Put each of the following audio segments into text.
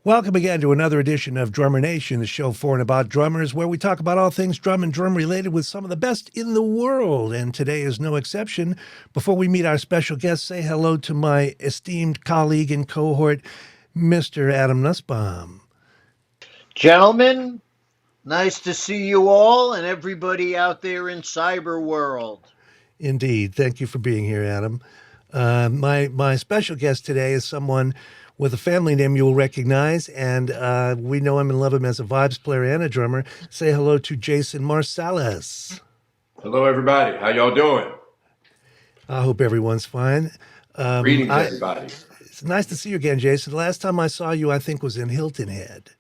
Welcome again to another edition of Drummer Nation, the show for and about drummers, where we talk about all things drum and drum related with some of the best in the world. And today is no exception. Before we meet our special guest, say hello to my esteemed colleague and cohort, Mr. Adam Nussbaum. Gentlemen, nice to see you all and everybody out there in cyber world. Indeed. Thank you for being here, Adam. My special guest today is someone with a family name you will recognize, and we know him and love him as a vibes player and a drummer. Say hello to Jason Marsalis. Hello, everybody. How y'all doing? I hope everyone's fine. Greetings, everybody. It's nice to see you again, Jason. Last time I saw you, I think, was in Hilton Head.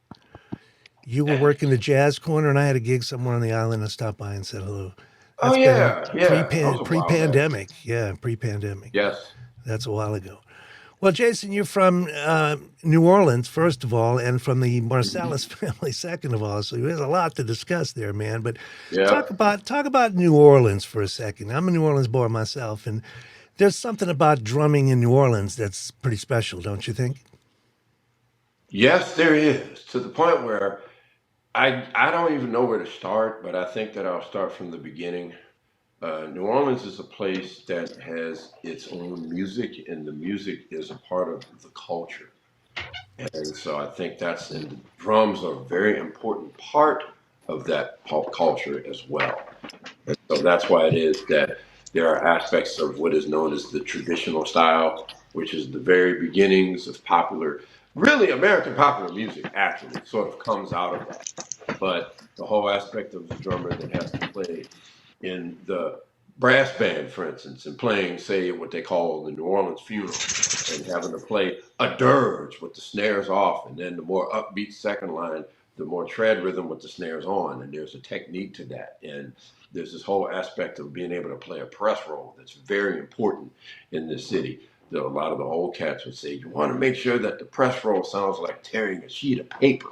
You were working the jazz corner, and I had a gig somewhere on the island. I stopped by and said hello. Oh That's been yeah, That was a while back. pre-pandemic. Yeah, pre-pandemic. Yes. That's a while ago. Well, Jason, you're from New Orleans, first of all, and from the Marsalis family, second of all. So there's a lot to discuss there, man. But Yeah. talk about New Orleans for a second. I'm a New Orleans boy myself, and there's something about drumming in New Orleans that's pretty special, don't you think? Yes, there is. To the point where I don't even know where to start, but I think that I'll start from the beginning. New Orleans is a place that has its own music, and the music is a part of the culture. And so I think and the drums are a very important part of that pop culture as well. And so that's why it is that there are aspects of what is known as the traditional style, which is the very beginnings of really American popular music actually sort of comes out of that. But the whole aspect of the drummer that has to play in the brass band, for instance, and playing, say, what they call the New Orleans funeral, and having to play a dirge with the snares off, and then the more upbeat second line, the more tread rhythm with the snares on, and there's a technique to that, and there's this whole aspect of being able to play a press roll that's very important in this city. A lot of the old cats would say, you want to make sure that the press roll sounds like tearing a sheet of paper.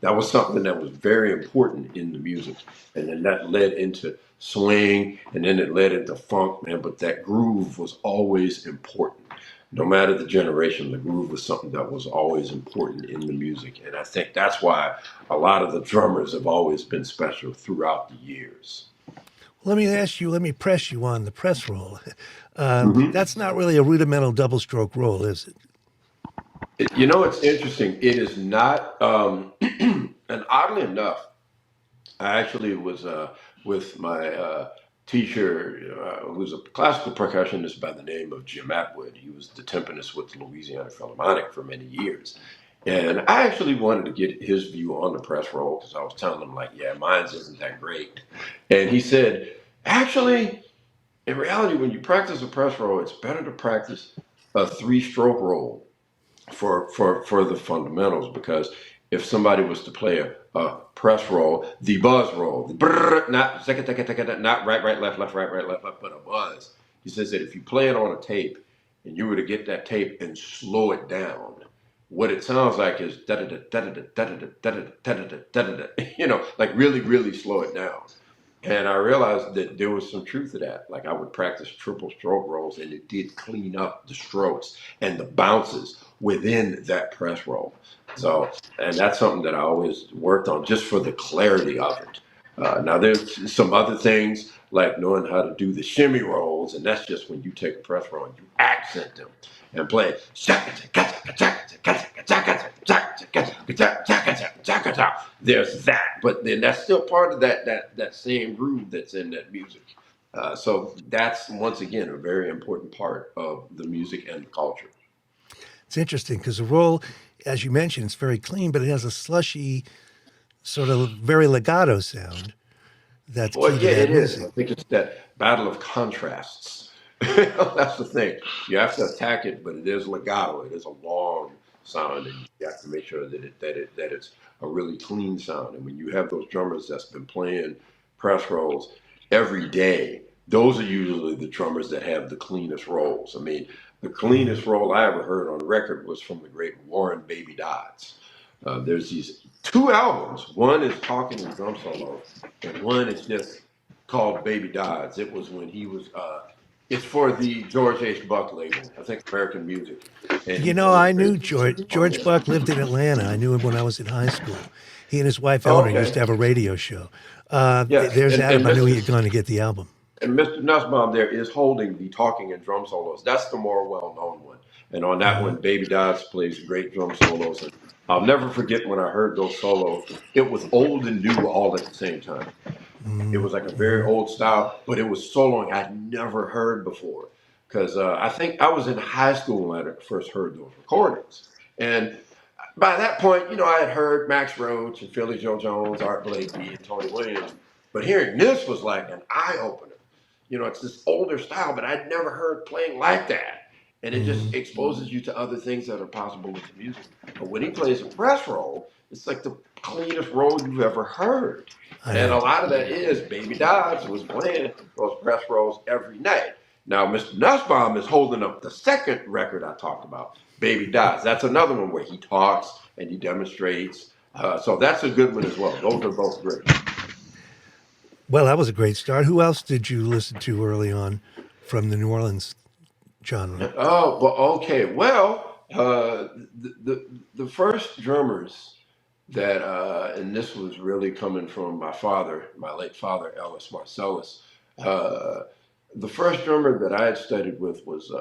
That was something that was very important in the music. And then that led into swing, and then it led into funk, man. But that groove was always important. No matter the generation, the groove was something that was always important in the music. And I think that's why a lot of the drummers have always been special throughout the years. Let me press you on the press roll. Hmm. That's not really a rudimental double stroke roll, is it? It's interesting. It is not, and oddly enough, I actually was with my teacher, who's a classical percussionist by the name of Jim Atwood. He was the timpanist with the Louisiana Philharmonic for many years. And I actually wanted to get his view on the press roll because I was telling him, like, yeah, mine's isn't that great. And he said, actually, in reality, when you practice a press roll, it's better to practice a three-stroke roll for the fundamentals, because if somebody was to play a press roll, the buzz roll, the brrr, not second, not right, left, but a buzz. He says that if you play it on a tape and you were to get that tape and slow it down, what it sounds like is da da da da da da da da da da da da da, like really, really slow it down. And I realized that there was some truth to that. Like I would practice triple stroke rolls, and it did clean up the strokes and the bounces within that press roll. So, and that's something that I always worked on just for the clarity of it. Now, there's some other things like knowing how to do the shimmy rolls, and that's just when you take a press roll and you accent them and play. There's that, but then that's still part of that same groove that's in that music. So that's once again a very important part of the music and the culture. It's interesting because the roll, as you mentioned, it's very clean, but it has a slushy, sort of very legato sound that's Well, key to yeah, that it is. music. I think it's that battle of contrasts. That's the thing. You have to attack it, but it is legato. It is a long sound, and you have to make sure that it's a really clean sound. And when you have those drummers that's been playing press rolls every day, those are usually the drummers that have the cleanest rolls. I mean, the Hmm. cleanest roll I ever heard on record was from the great Warren Baby Dodds. There's these two albums. One is Talking and Drum Solo, and one is just called Baby Dodds. It was when he was It's for the George H. Buck label, I think American Music, and You he know, I knew illustrates George. on George there. Buck lived in Atlanta. I knew him when I was in high school. He and his wife Oh, Eleanor used okay, to have a radio show. yes, There's and Adam. I knew he Mr. had gone to get the album. And Mr. Nussbaum there is holding the talking and drum solos. That's the more well-known one. And on that Uh, one, Baby Dodds plays great drum solos. And I'll never forget when I heard those solos. It was old and new all at the same time. It was like a very mhm. old style, but it was soloing I'd never heard before. Because I think I was in high school when I first heard those recordings. And by that point, I had heard Max Roach and Philly Joe Jones, Art Blakey, and Tony Williams. But hearing this was like an eye opener. It's this older style, but I'd never heard playing like that. And it just Mhm. exposes you to other things that are possible with the music. But when he plays a press roll, it's like the cleanest roll you've ever heard. I And a know. lot of that is Baby Dodds was playing those press rolls every night. Now, Mr. Nussbaum is holding up the second record I talked about, Baby Dodds. That's another one where he talks and he demonstrates. So that's a good one as well. Those are both great. Well, that was a great start. Who else did you listen to early on from the New Orleans genre? Oh, well, okay. Well, the first drummers that, and this was really coming from my father, my late father, Ellis Marsalis. Uh, the first drummer that I had studied with was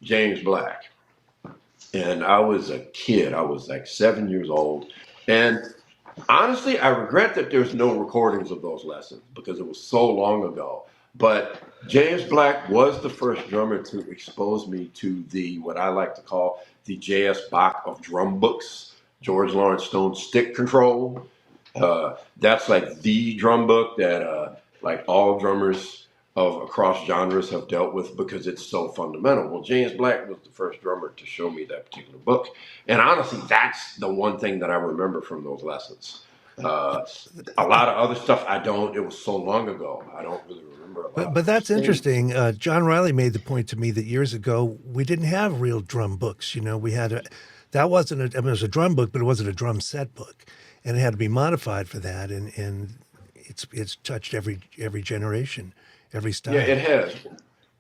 James Black, and I was a kid. I was like 7 years old, and honestly, I regret that there's no recordings of those lessons because it was so long ago. But James Black was the first drummer to expose me to the what I like to call the J.S. Bach of drum books, George Lawrence Stone's Stick Control. That's like the drum book that like all drummers of across genres have dealt with because it's so fundamental. Well, James Black was the first drummer to show me that particular book, and honestly, that's the one thing that I remember from those lessons. Uh, a lot of other stuff I don't. It was so long ago. I don't really remember a But lot. but that's Same. interesting. John Riley made the point to me that years ago we didn't have real drum books. We had that wasn't a, I mean, it was a drum book, but it wasn't a drum set book, and it had to be modified for that. And it's touched every generation, every Yeah, it style. has.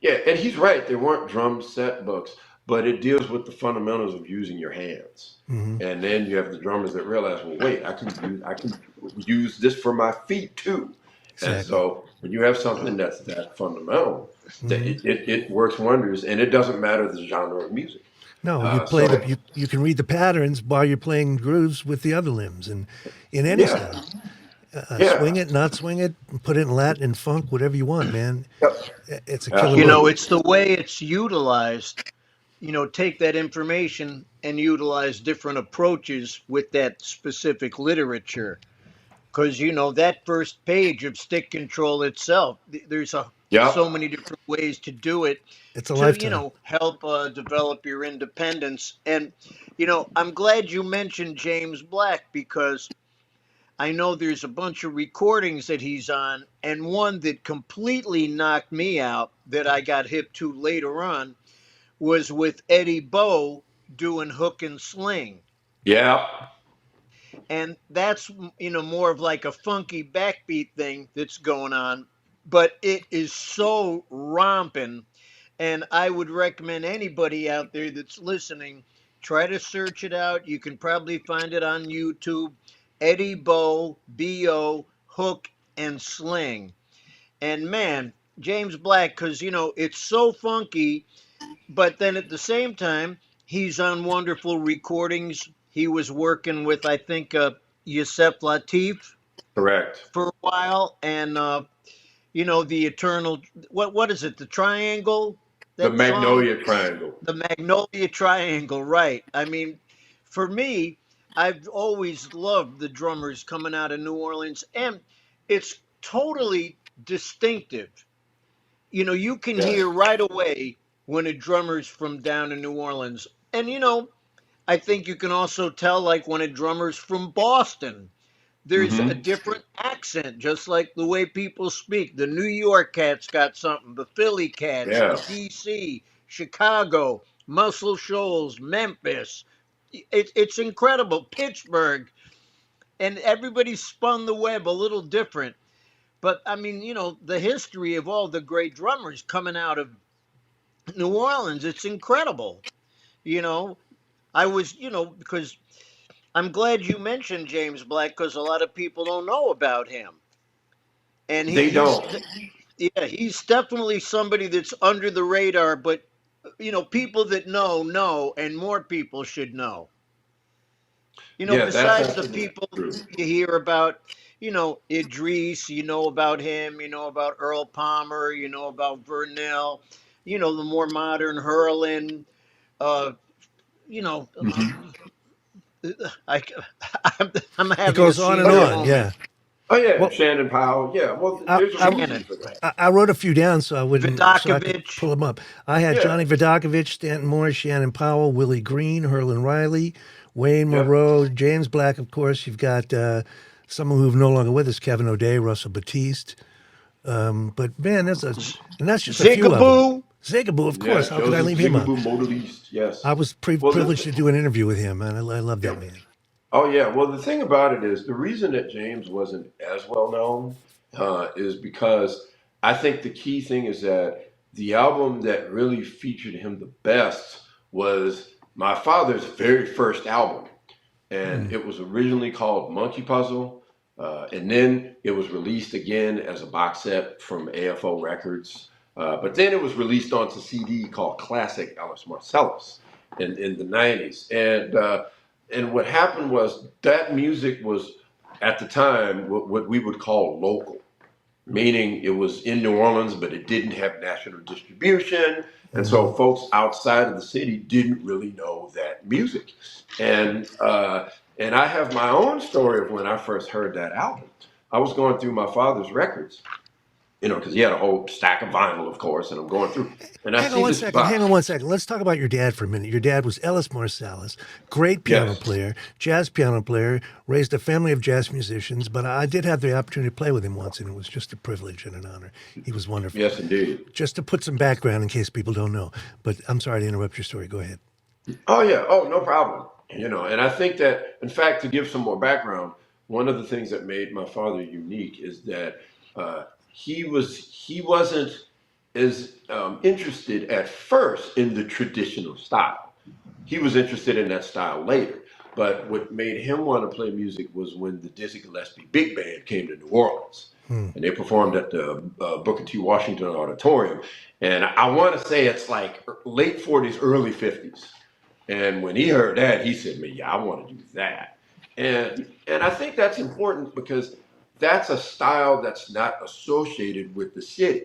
Yeah, and he's right. There weren't drum set books, but it deals with the fundamentals of using your hands. Hmm. And then you have the drummers that realize, well, wait, I can use this for my feet too. And Exactly. so when you have something that's that fundamental, that Hmm. it works wonders, and it doesn't matter the genre of music. No, you Uh, play so you can read the patterns while you're playing grooves with the other limbs, and in any yeah, style, swing yeah, it, not swing it, put it in Latin and funk, whatever you want, man. yep, It's a killer book. absolutely It's the way it's utilized. Take that information and utilize different approaches with that specific literature. Because that first page of stick control itself, there's so yep. many different ways to do it It's a to lifetime. help develop your independence. And I'm glad you mentioned James Black because I know there's a bunch of recordings that he's on, and one that completely knocked me out that I got hip to later on was with Eddie Bow doing hook and sling. Yeah, And that's more of like a funky backbeat thing that's going on, but it is so romping. And I would recommend anybody out there that's listening try to search it out. You can probably find it on YouTube. Eddie Bow, Bo, hook and sling. And man, James Black, because it's so funky, but then at the same time, he's on wonderful recordings. He was working with, I think, Yusef Lateef correct. for a while, and the Eternal. What is it? The Triangle. The That song, Magnolia Triangle. the Magnolia Triangle. Right. I mean, for me, I've always loved the drummers coming out of New Orleans, and it's totally distinctive. You can hear Yes. right away when a drummer's from down in New Orleans. And I think you can also tell like when a drummer's from Boston. There's a Hmm. different accent, just like the way people speak. The New York cats got something, the Philly cats, the Yeah. DC, Chicago, Muscle Shoals, Memphis. It's incredible. Pittsburgh. And everybody spun the web a little different. But I mean, the history of all the great drummers coming out of New Orleans. It's incredible. You know, I was, because I'm glad you mentioned James Black because a lot of people don't know about him. And They don't. yeah, he's definitely somebody that's under the radar, but people that know, and more people should know. Yeah, that's Besides the absolutely people true. you hear about, Idris, you know about him, you know about Earl Palmer, you know about Vernell, the more modern Hurlin, uh, you know, Hmm. I, I'm It having a goes on and Oh senior yeah. on. moment. Yeah. Oh yeah, Well, Shannon Powell. Yeah. Well, I, there's a I, reason Shannon, for that. I wrote a few down so I could Vidakovich. pull them up. I had Yeah. Johnny Vodakovich, Stanton Morris, Shannon Powell, Willie Green, Herlin Riley, Wayne Yep. Moreau, James Black. Of course, you've got someone who's no longer with us, Kevin O'Day, Russell Batiste. But man, and that's just a few of them. Zigaboo. Zigaboo, of Yeah. course. How could I Joseph leave him out? Zigaboo Modaliste. I Yes. was Well, privileged to do an interview with him, and I love that yeah. man. Oh yeah. Well, the thing about it is the reason that James wasn't as well known is because I think the key thing is that the album that really featured him the best was my father's very first album, and Hmm. it was originally called Monkey Puzzle, and then it was released again as a box set from AFO Records. But then it was released onto CD called Classic Ellis Marsalis in the '90s, and what happened was that music was at the time what we would call local, meaning it was in New Orleans, but it didn't have national distribution. And Hmm. so folks outside of the city didn't really know that music. And I have my own story of when I first heard that album. I was going through my father's records, because he had a whole stack of vinyl, of course, and I'm going through, and I Hang on see one this second. Hang box. on one second. Let's talk about your dad for a minute. Your dad was Ellis Marsalis, great piano Yes. player, jazz piano player, raised a family of jazz musicians. But I did have the opportunity to play with him once, and it was just a privilege and an honor. He was wonderful. Yes, indeed. Just to put some background in case people don't know. But I'm sorry to interrupt your story. Go ahead. Oh yeah. Oh, no problem. And I think that, in fact, to give some more background, one of the things that made my father unique is that he wasn't as interested at first in the traditional style. He was interested in that style later. But what made him want to play music was when the Dizzy Gillespie Big Band came to New Orleans, Hmm. and they performed at the Booker T. Washington Auditorium. And I want to say it's like late '40s, early '50s. And when he heard that, he said, "Man, yeah, I want to do that." And I think that's important because that's a style that's not associated with the city.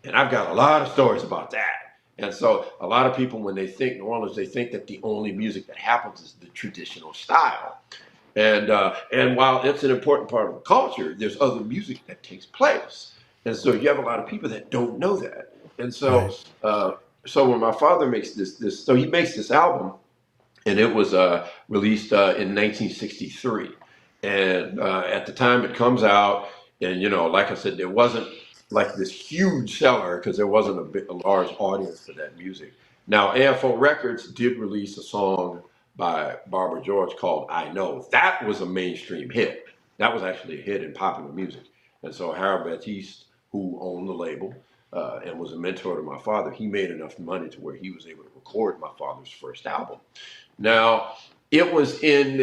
And I've got a lot of stories about that. And so a lot of people, when they think New Orleans, they think that the only music that happens is the traditional style. And while it's an important part of the culture, there's other music that takes place. And so you have a lot of people that don't know that. And Right. uh, so when my father makes so he makes this album, and it was released in 1963. And at the time it comes out, and like I said, there wasn't like this huge seller because there wasn't a large audience for that music. Now, AFO Records did release a song by Barbara George called "I Know." That was a mainstream hit. That was actually a hit in popular music. And so Harold Batiste, who owned the label and was a mentor to my father, he made enough money to where he was able to record my father's first album. Now, it was in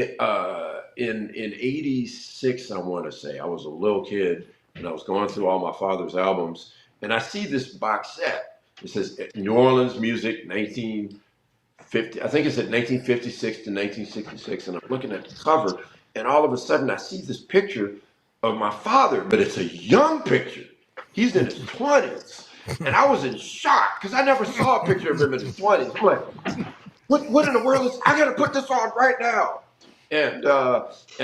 '86, I want to say. I was a little kid, and I was going through all my father's albums, and I see this box set. It says New Orleans Music, 1950. I think it's at 1956 to 1966, and I'm looking at the cover, and all of a sudden I see this picture of my father, but it's a young picture. He's in his 20s, and I was in shock because I never saw a picture of him in his 20s. I'm like, what in the world is? I got to put this on right now. And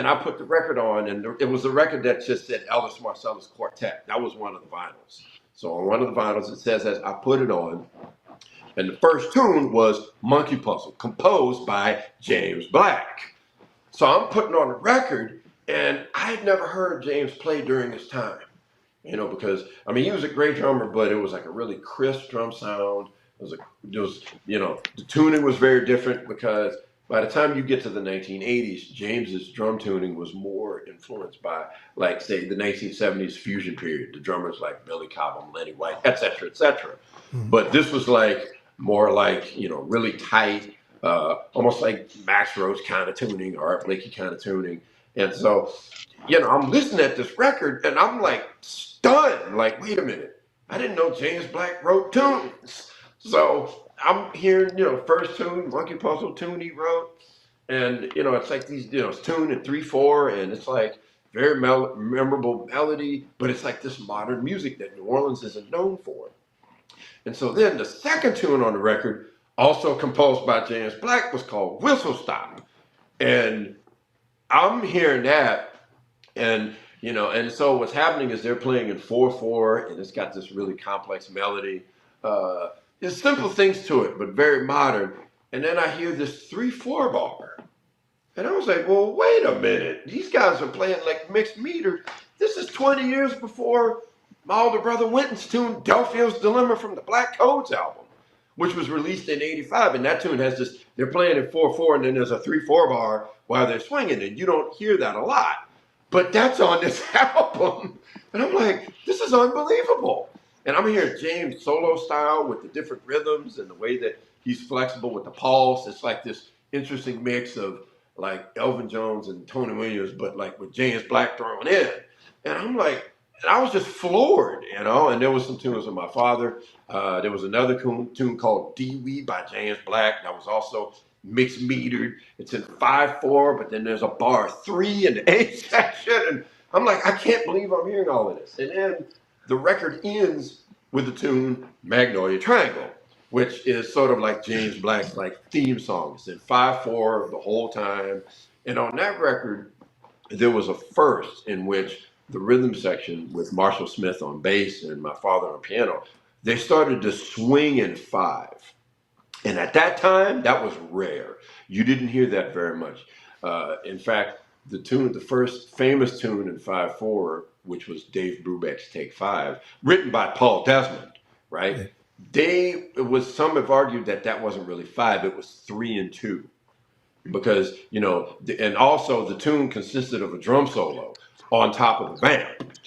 I put the record on, and it was a record that just said Ellis Marsalis Quartet. That was one of the vinyls. So on one of the vinyls, it says as I put it on, and the first tune was Monkey Puzzle, composed by James Black. So I'm putting on the record, and I had never heard James play during this time. Because I mean, he was a great drummer, but it was like a really crisp drum sound. It was, the tuning was very different because by the time you get to the 1980s, James's drum tuning was more influenced by, like, say, the 1970s fusion period, the drummers like Billy Cobham, Lenny White, et cetera, et cetera. Mhm. But this was like more like, really tight, almost like Max Roach kind of tuning or Art Blakey kind of tuning. And so, I'm listening at this record and I'm like stunned, like, wait a minute. I didn't know James Black wrote tunes. So I'm hearing, first tune, Monkey Puzzle tune he wrote. And, it's like these, it's tuned in 3/4, and it's like very memorable melody, but it's like this modern music that New Orleans isn't known for. And so then the second tune on the record, also composed by James Black, was called Whistle Stop. And I'm hearing that, and and so what's happening is they're playing in 4/4, and it's got this really complex melody. There's simple things to it, but very modern. And then I hear this 3/4 bar, and I was like, well, wait a minute. These guys are playing like mixed meters. This is 20 years before my older brother Wynton's tune, Delphio's Dilemma from the Black Codes album, which was released in 85. And that tune has this, they're playing in 4/4, and then there's a 3/4 bar while they're swinging. And you don't hear that a lot. But that's on this album. And I'm like, this is unbelievable. And I'm hearing James solo style with the different rhythms and the way that he's flexible with the pulse. It's like this interesting mix of like Elvin Jones and Tony Williams, but like with James Black thrown in. And I'm like, and I was just floored, And there was some tunes of my father. There was another tune called Dee-Wee by James Black that was also mixed metered. It's in 5/4, but then there's a bar 3 in the A section. And I'm like, I can't believe I'm hearing all of this. And then the record ends with the tune Magnolia Triangle, which is sort of like James Black's like theme song. It's in 5/4 the whole time. And on that record, there was a first in which the rhythm section with Marshall Smith on bass and my father on piano, they started to swing in 5. And at that time, that was rare. You didn't hear that very much. In fact, the first famous tune in 5/4, which was Dave Brubeck's Take 5, written by Paul Desmond, right? Some have argued that that wasn't really 5, it was 3 and 2. Because, and also the tune consisted of a drum solo on top of the vamp.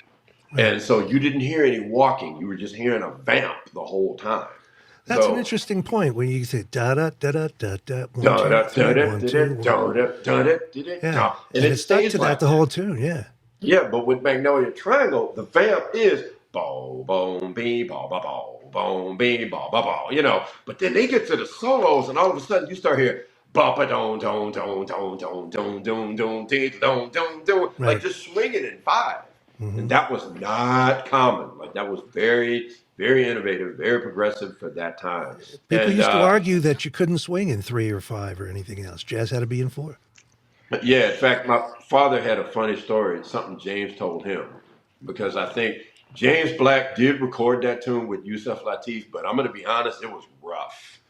And so you didn't hear any walking, you were just hearing a vamp the whole time. That's an So, interesting point when you say da da da da da da 1 da 2 da 3 da 1 da 2 da 1. da da da Yeah, da, and and it it stuck stays to that like the that. whole tune. Yeah. Yeah, but with Magnolia Triangle, the vamp is bo boom bee ba ba bo boom bee ba ba ba. But then they get to the solos, and all of a sudden you start hearing ba ba don don don don don don don don don don don, like Right. just swinging in 5, and Hmm. that was not common. Like that was very very innovative, very progressive for that time, People and used to argue that you couldn't swing in 3 or 5 or anything else. Jazz had to be in 4. yeah, in fact, my father had a funny story, something James told him, because I think James Black did record that tune with Yusef Lateef, but I'm going to be honest, it was rough,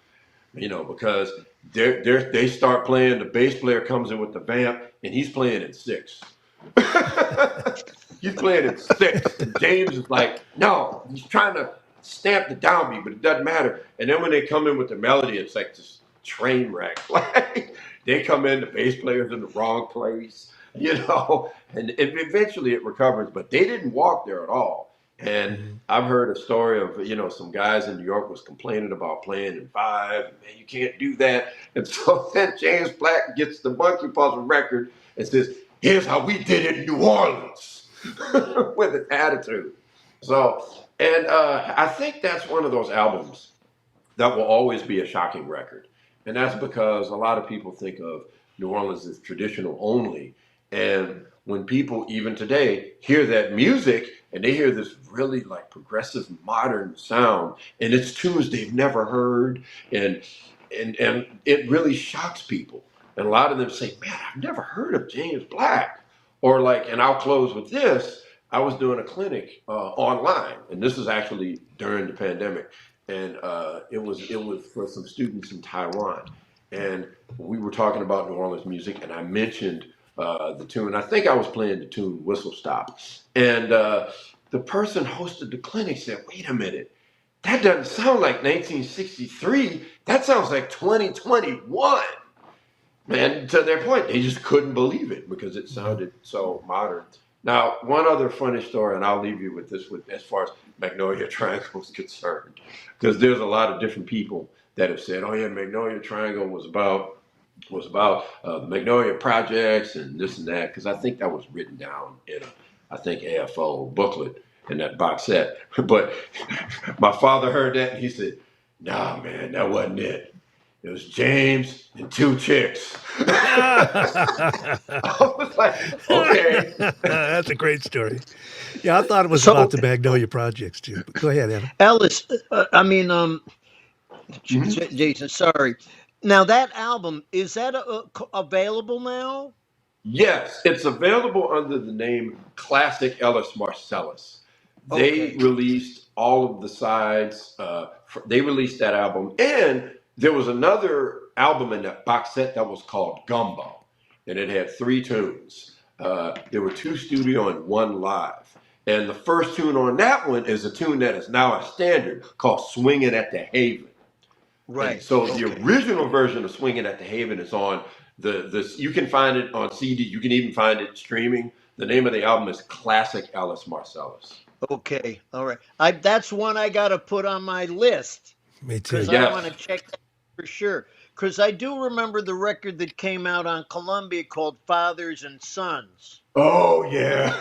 because they start playing, the bass player comes in with the vamp, and he's playing in 6. He's playing in 6, and James is like, no, he's trying to stamp the downbeat, but it doesn't matter. And then when they come in with the melody, it's like this train wreck. Like they come in, the bass player's in the wrong place, and eventually it recovers, but they didn't walk there at all. And Hmm. I've heard a story of, some guys in New York was complaining about playing in 5. Man, you can't do that. And so then James Black gets the Monkey Puzzle record and says, here's how we did it in New Orleans with an attitude. So, and I think that's one of those albums that will always be a shocking record. And that's because a lot of people think of New Orleans as traditional only. And when people, even today, hear that music and they hear this really like progressive modern sound and it's tunes they've never heard, and it really shocks people. And a lot of them say, man, I've never heard of James Black. Or like, and I'll close with this. I was doing a clinic online, and this is actually during the pandemic, and it was for some students in Taiwan, and we were talking about New Orleans music, and I mentioned the tune. I think I was playing the tune "Whistle Stop," and the person hosted the clinic said, "Wait a minute, that doesn't sound like 1963. That sounds like 2021." And to their point, they just couldn't believe it because it sounded so modern. Now, one other funny story, and I'll leave you with this, with as far as Magnolia Triangle is concerned, because there's a lot of different people that have said, "Oh yeah, Magnolia Triangle was about the Magnolia projects and this and that," because I think that was written down in I think AFO booklet in that box set. But my father heard that and he said, "Nah, man, that wasn't it. It was James and two chicks." I was like, okay. That's a great story. Yeah, I thought it was about So, the Magnolia projects too. But go ahead, Evan. Ellis, Mhm. Jason, sorry. Now that album is that available now? Yes, it's available under the name Classic Ellis Marsalis. They Okay, released all of the sides. They released that album, and there was another album in that box set that was called Gumbo, and it had three tunes. There were two studio and one live. And the first tune on that one is a tune that is now a standard called "Swinging at the Haven." And right. so the Okay, original version of "Swinging at the Haven" is on the. You can find it on CD. You can even find it streaming. The name of the album is Classic Alice Marcellus. okay, all right. I That's one I got to put on my list Me because too. I want to Yes. check that for sure. Because I do remember the record that came out on Columbia called Fathers and Sons, Oh yeah.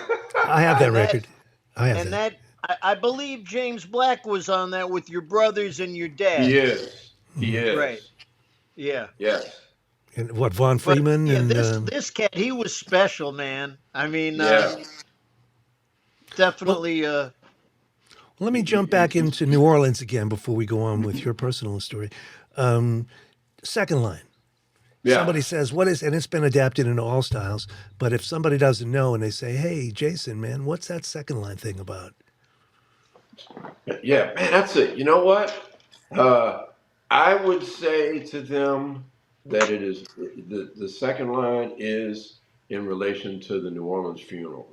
I have that and that record. I have and that. that I believe James Black was on that with your brothers and your He dad. is. He Right. is. Yeah. Yes. And what Von But Freeman yeah, and this cat, he was special, man. Yeah. well, Definitely. let me jump back into New Orleans again before we go on with your personal story. Um, Second line. Yeah. Somebody says, "What is?" And it's been adapted into all styles. But if somebody doesn't know and they say, "Hey, Jason, man, what's that second line thing about?" Yeah, man, that's it. You know what? Uh, I would say to them that it is the second line is in relation to the New Orleans funeral,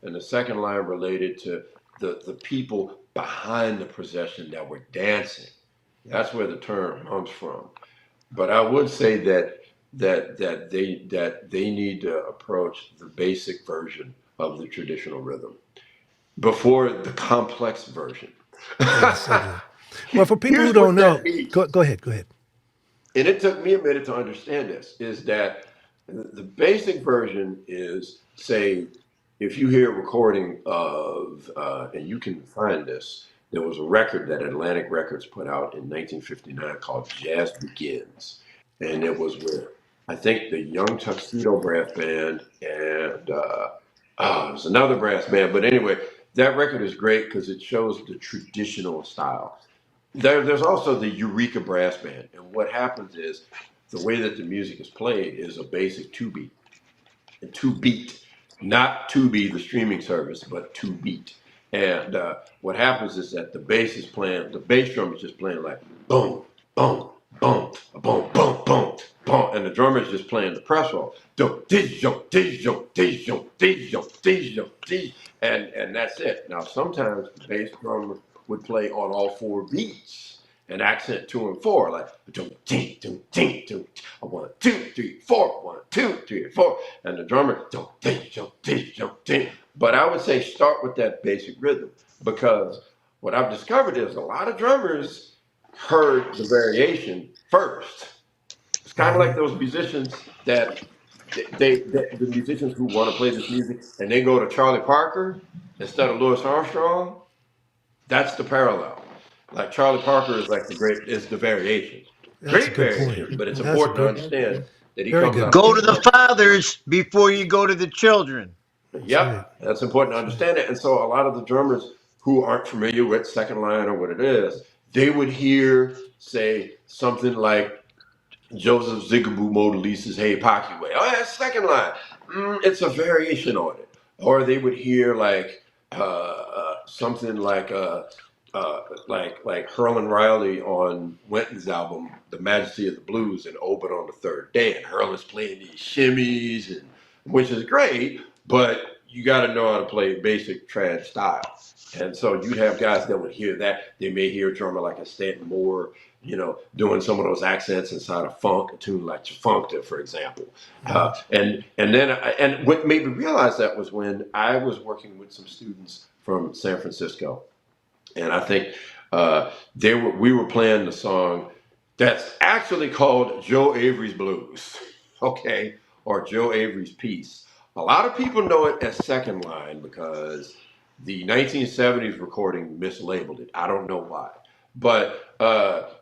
and the second line related to the people behind the procession that were dancing. That's where the term comes from. But I would say that they need to approach the basic version of the traditional rhythm before the complex version. Yeah, certainly. Well, for people who Here's don't what that know, means, go ahead. Go ahead. and it took me a minute to understand this, is that the basic version is, say, if you hear a recording of, and you can find this, there was a record that Atlantic Records put out in 1959 called Jazz Begins. And it was with, I think, the Young Tuxedo Brass Band and it was another brass band. But anyway, that record is great because it shows the traditional style. There's also the Eureka Brass Band, and what happens is the way that the music is played is a basic two beat, not Tubi, the streaming service, but two beat. And what happens is that the bass drum is just playing like boom, boom, boom, boom, boom, boom, boom, and the drummer is just playing the press roll, and that's it. Now sometimes the bass drummer would play on all four beats and accent 2 and 4, like doom, ding, doom, ding, doom, 1, 2, 3, 4, 1, 2, 3, 4, and the drummer doom, ding, doom, ding, doom, ding. But I would say start with that basic rhythm because what I've discovered is a lot of drummers heard the variation first. It's kind of like those musicians that the musicians who want to play this music and they go to Charlie Parker instead of Louis Armstrong. That's the parallel. Like Charlie Parker is like the variation. That's a Great good point. variation, but it's That's a important to good, understand that he very comes good. out. Go to the fathers before you go to the children. That's right. Yep, that's important to understand it. And so a lot of the drummers who aren't familiar with second line or what it is, they would hear, say, something like Joseph Zigaboo Modelisa's Hey Pocky Way. Oh, that's second line. It's a variation on it. Or they would hear like something like Herlin Riley on Wynton's album, The Majesty of the Blues, and Open on the Third Day. And Herlin's playing these shimmies, and which is great, but you got to know how to play basic trad style. And so you'd have guys that would hear that. They may hear a drummer like a Stanton Moore, doing some of those accents inside a funk, a tune like Funkta, for example. And what made me realize that was when I was working with some students from San Francisco, and I think we were playing the song that's actually called Joe Avery's Blues, okay, or Joe Avery's Piece. A lot of people know it as Second Line because the 1970s recording mislabeled it. I don't know why, but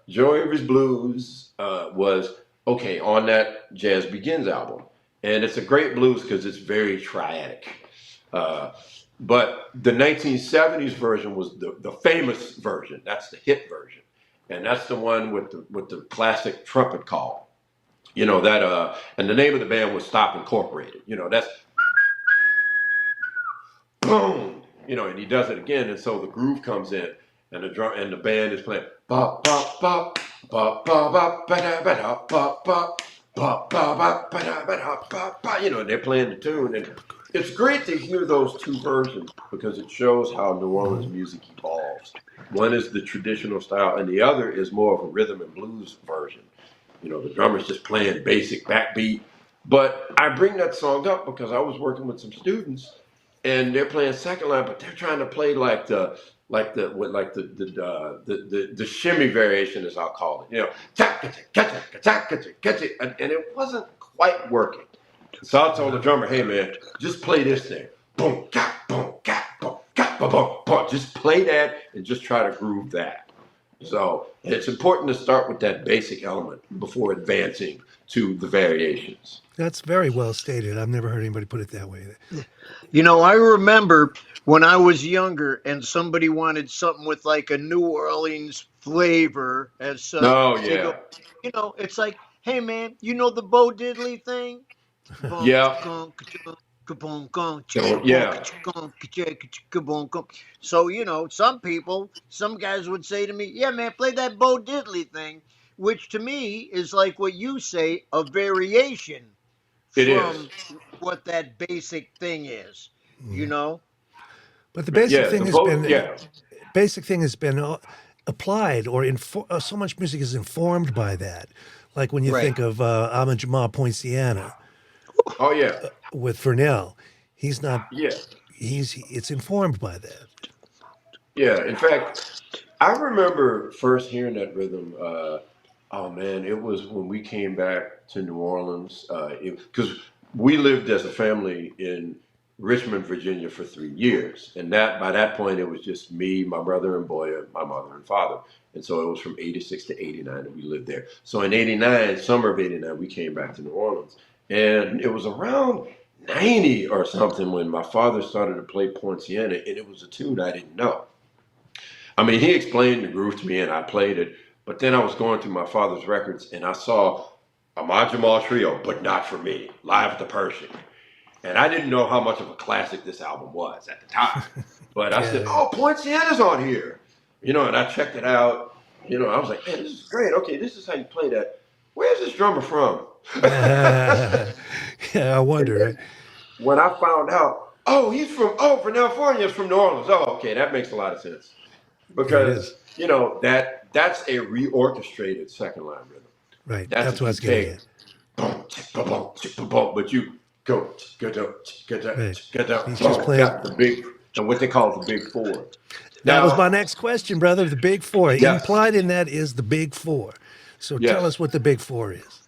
Joe Avery's Blues was okay on that Jazz Begins album, and it's a great blues because it's very triadic. Uh, but the 1970s version was the famous version. That's the hit version, and that's the one with the classic trumpet call. And the name of the band was Stop Incorporated. That's boom. And he does it again, and so the groove comes in, and the drum and the band is playing ba ba ba ba ba ba ba da ba da ba ba ba ba ba ba da ba da ba ba. And they're playing the tune, and it's great to hear those two versions because it shows how New Orleans music evolves. One is the traditional style, and the other is more of a rhythm and blues version. The drummer's just playing basic backbeat. But I bring that song up because I was working with some students, and they're playing second line, but they're trying to play the shimmy variation, as I'll call it. And it wasn't quite working. So I told the drummer, hey man, just play this thing. Boom, ka, boom, ka, boom, ka, boom, boom, boom. Just play that and just try to groove that. So it's important to start with that basic element before advancing to the variations. That's very well stated. I've never heard anybody put it that way. I remember when I was younger and somebody wanted something with like a New Orleans flavor as such. Oh They go, yeah, it's like, hey man, you know the Bo Diddley thing? Boom, yeah, chicka-boom, ka-boom, gong, chicka-boom, yeah. ka-chicka-boom, ka-chicka-boom, gong. So, some guys would say to me, yeah, man, play that Bo Diddley thing, which to me is like what you say, a variation It is. from what that basic thing is, you know? But the basic Yeah, thing the has boat. been Yeah, applied or so much music is informed by that. Like when you Right. think of Ahmad Jamal Poinciana oh yeah, with Fernell, he's not yeah, it's informed by that. yeah. In fact, I remember first hearing that rhythm. Oh man, it was when we came back to New Orleans. Because we lived as a family in Richmond, Virginia, for 3 years, and that by that point it was just me, my brother and Boya, my mother and father, and so it was from '86 to '89 that we lived there. So in '89, summer of '89, we came back to New Orleans, and it was around '90 or something when my father started to play Poinciana, and it was a tune I didn't know. I mean, he explained the groove to me and I played it, but then I was going through my father's records and I saw a Jamal Trio, but not for me, live at the Pershing. And I didn't know how much of a classic this album was at the time. But I said, Yeah. oh, Poinciana's on here. And I checked it out. I was like, man, this is great. Okay, this is how you play that. Where's this drummer from? Yeah, I And wonder. Right? then when I found out, oh, from California, from New Orleans. Oh, okay, that makes a lot of sense. Yeah, it is. Because that's a reorchestrated second line rhythm. Right. That's That's if what I you was getting at. take boom, boom, boom, boom, boom, but you go get up, get Right. up, get up, He's just boom, playing. got the big and what they call the big four. That was my Now, next question, brother. The big four. yes, Implied in that is the big four. So tell us yes, what the big four is.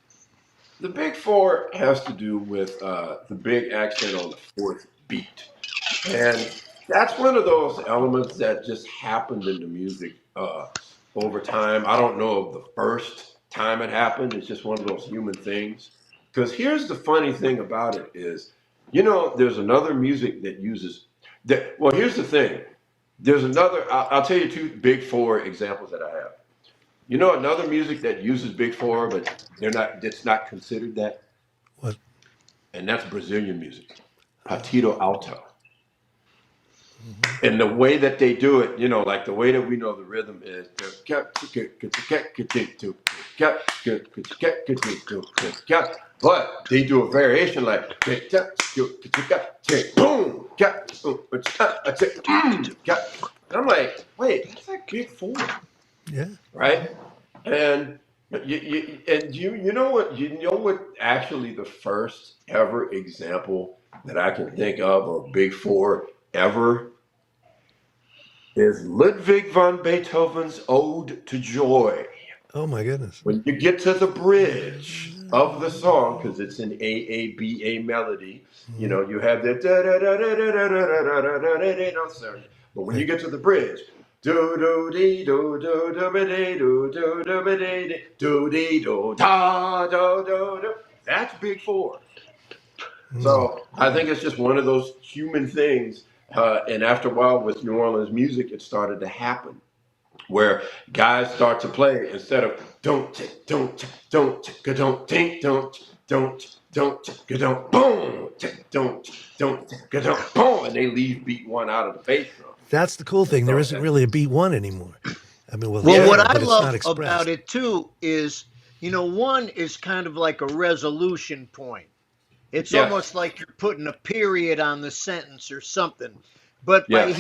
the big four has to do with the big accent on the fourth beat. And that's one of those elements that just happened in the music over time. I don't know of the first time it happened. It's just one of those human things. Because here's the funny thing about it is, there's another music that uses that. Well, here's the thing. There's another. I'll tell you two big four examples that I have. Another music that uses big four, but they're not. It's not considered that, What? and that's Brazilian music. Partido alto. Hmm. And the way that they do it, like the way that we know the rhythm is, but they do a variation like boom, and I'm like, wait, that's like big four, Yeah. right? And you know what actually the first ever example that I can think of big four ever is Ludwig van Beethoven's Ode to Joy. Oh my goodness. When you get to the bridge of the song, because it's an AABA melody, Mhm. you have that da da da da da da da da da da. But when you Right. get to the bridge, do do dee do do do ba dee do do do ba dee do dee do da do do do, that's big four. Mm. So I think it's just one of those human things. And after a while, with New Orleans music, it started to happen where guys start to play instead of don't tick, don't tick, don't tick, don't tink, don't don't boom, tick, don't tick, don't boom, and they leave beat one out of the bass drum That's the cool and thing. There start isn't that. really a beat one anymore. I mean, well, it's Well, what Yeah, there, I but it's not love about expressed. it too is, one is kind of like a resolution point. It's yes, almost like you're putting a period on the sentence or something. But yes,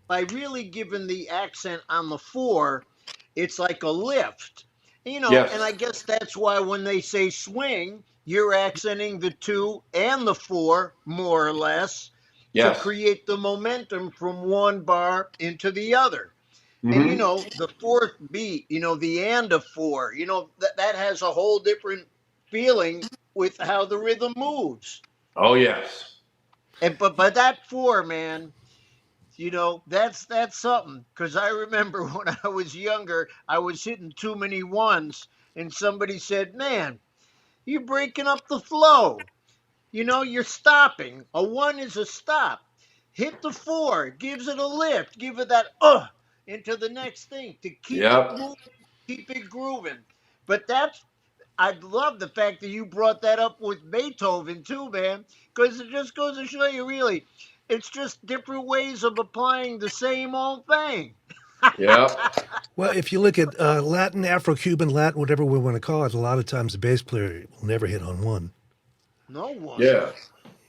by really giving the accent on the four, it's like a lift. And I yes, guess that's why when they say swing, you're accenting the two and the four more or less to yes. create the momentum from one bar into the other. And Mm-hmm. the fourth beat, the and of four, that has a whole different feeling with how the rhythm moves. Oh yes, And but that four, man, that's something. Because I remember when I was younger, I was hitting too many ones, and somebody said, "Man, you're breaking up the flow. You're stopping. A one is a stop. Hit the four, it gives it a lift, give it that into the next thing to keep it yep, moving, keep it grooving." But I love the fact that you brought that up with Beethoven too, man, because it just goes to show you really, it's just different ways of applying the same old thing. yep, Well, if you look at Latin, Afro-Cuban, Latin, whatever we want to call it, a lot of times the bass player will never hit on one. No one. yeah.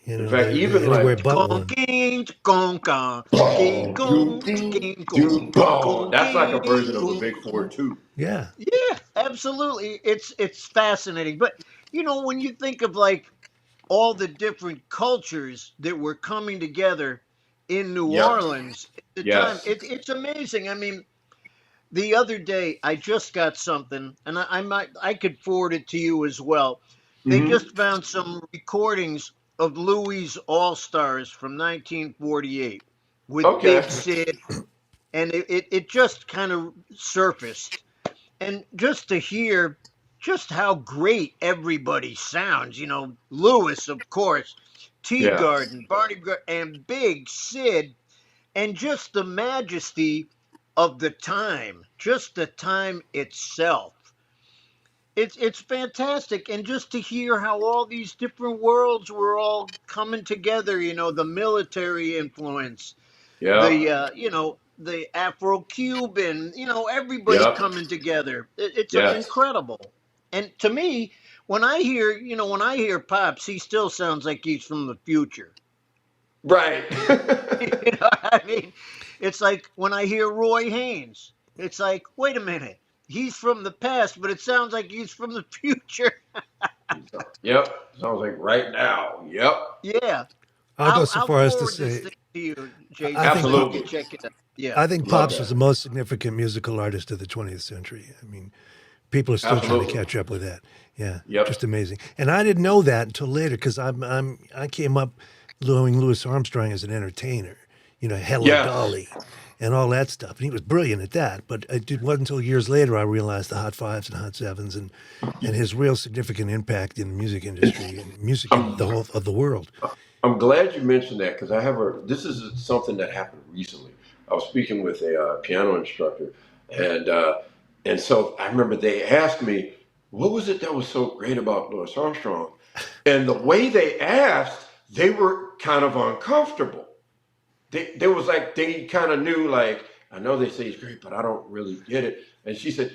In fact, They're even anywhere like but one. Conking, conka, king, boom, do, kong, ding, king, do, kong, boom. That's like a conking, version of a kong, big four kong. too. Yeah. Yeah, absolutely. It's fascinating. But when you think of like all the different cultures that were coming together in New Yep. Orleans at the time, Yes. it's amazing. I mean, the other day I just got something, and I could forward it to you as well. They Mm-hmm. just found some recordings of Louis All Stars from 1948 with Okay. Big Sid, and it just kind of surfaced, and just to hear just how great everybody sounds. Lewis, of course, Tea Yeah. Garden, and Big Sid, and just the majesty of the time, just the time itself. It's fantastic, and just to hear how all these different worlds were all coming together. The military influence, the Yep. the Afro-Cuban, everybody Yep. coming together. It's Yes. incredible. And to me, when I hear Pops, he still sounds like he's from the future. Right. You know what I mean? It's like when I hear Roy Haynes, it's like, wait a minute, he's from the past, but it sounds like he's from the future. Yep. Sounds like right now. Yep. Yeah, I'll go I'll so I'll far as to forward this say thing to you, I JJ, think so you can Absolutely. check it out. Yeah. I think Love Pops was that. the most significant musical artist of the 20th century. I mean, people are still trying to Absolutely. catch up with that. Yeah, just Yep. amazing. And I didn't know that until later because I came up knowing Louis Armstrong as an entertainer. Hello Yes. Dolly, and all that stuff. And he was brilliant at that. But it wasn't until years later I realized the Hot Fives and Hot Sevens and his real significant impact in the music industry and music in I'm the whole of the world. I'm glad you mentioned that because this is something that happened recently. I was speaking with a piano instructor, and so I remember they asked me, "What was it that was so great about Louis Armstrong?" And the way they asked, they were kind of uncomfortable. they was like they kind of knew like I know they say he's great, but I don't really get it. And she said,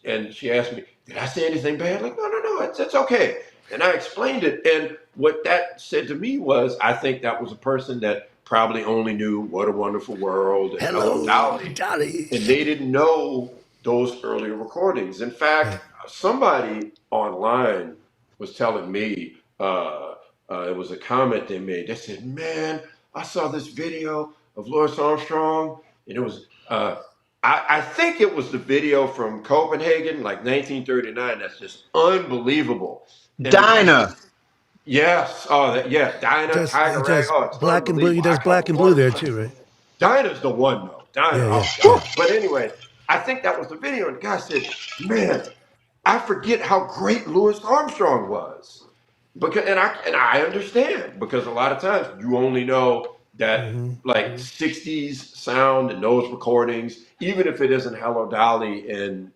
and she asked me, did I say anything bad? Like, no, it's okay. And I explained it, and what that said to me was, I think that was a person that probably only knew What a Wonderful World and Hello Hello, Dolly, Dolly. and they didn't know those earlier recordings. In fact, Right. somebody online was telling me, it was a comment they made. They said, "Man, I saw this video of Louis Armstrong, and it was, I think it was the video from Copenhagen, like 1939. That's just unbelievable." And the guy said, Dinah. "Yes, oh, yeah, Dinah, He Tiger Rag, does oh, it's black and blue. He unbelievable. I does caught black the and blue water there slide." too, right? Dinah's the one though. Yeah, Dinah. yeah, Oh, yeah. whew. But anyway, I think that was the video, and the guy said, "Man, I forget how great Louis Armstrong was." Because and I understand because a lot of times you only know that Hmm. like 60s sound and those recordings, even if it isn't Hello Dolly and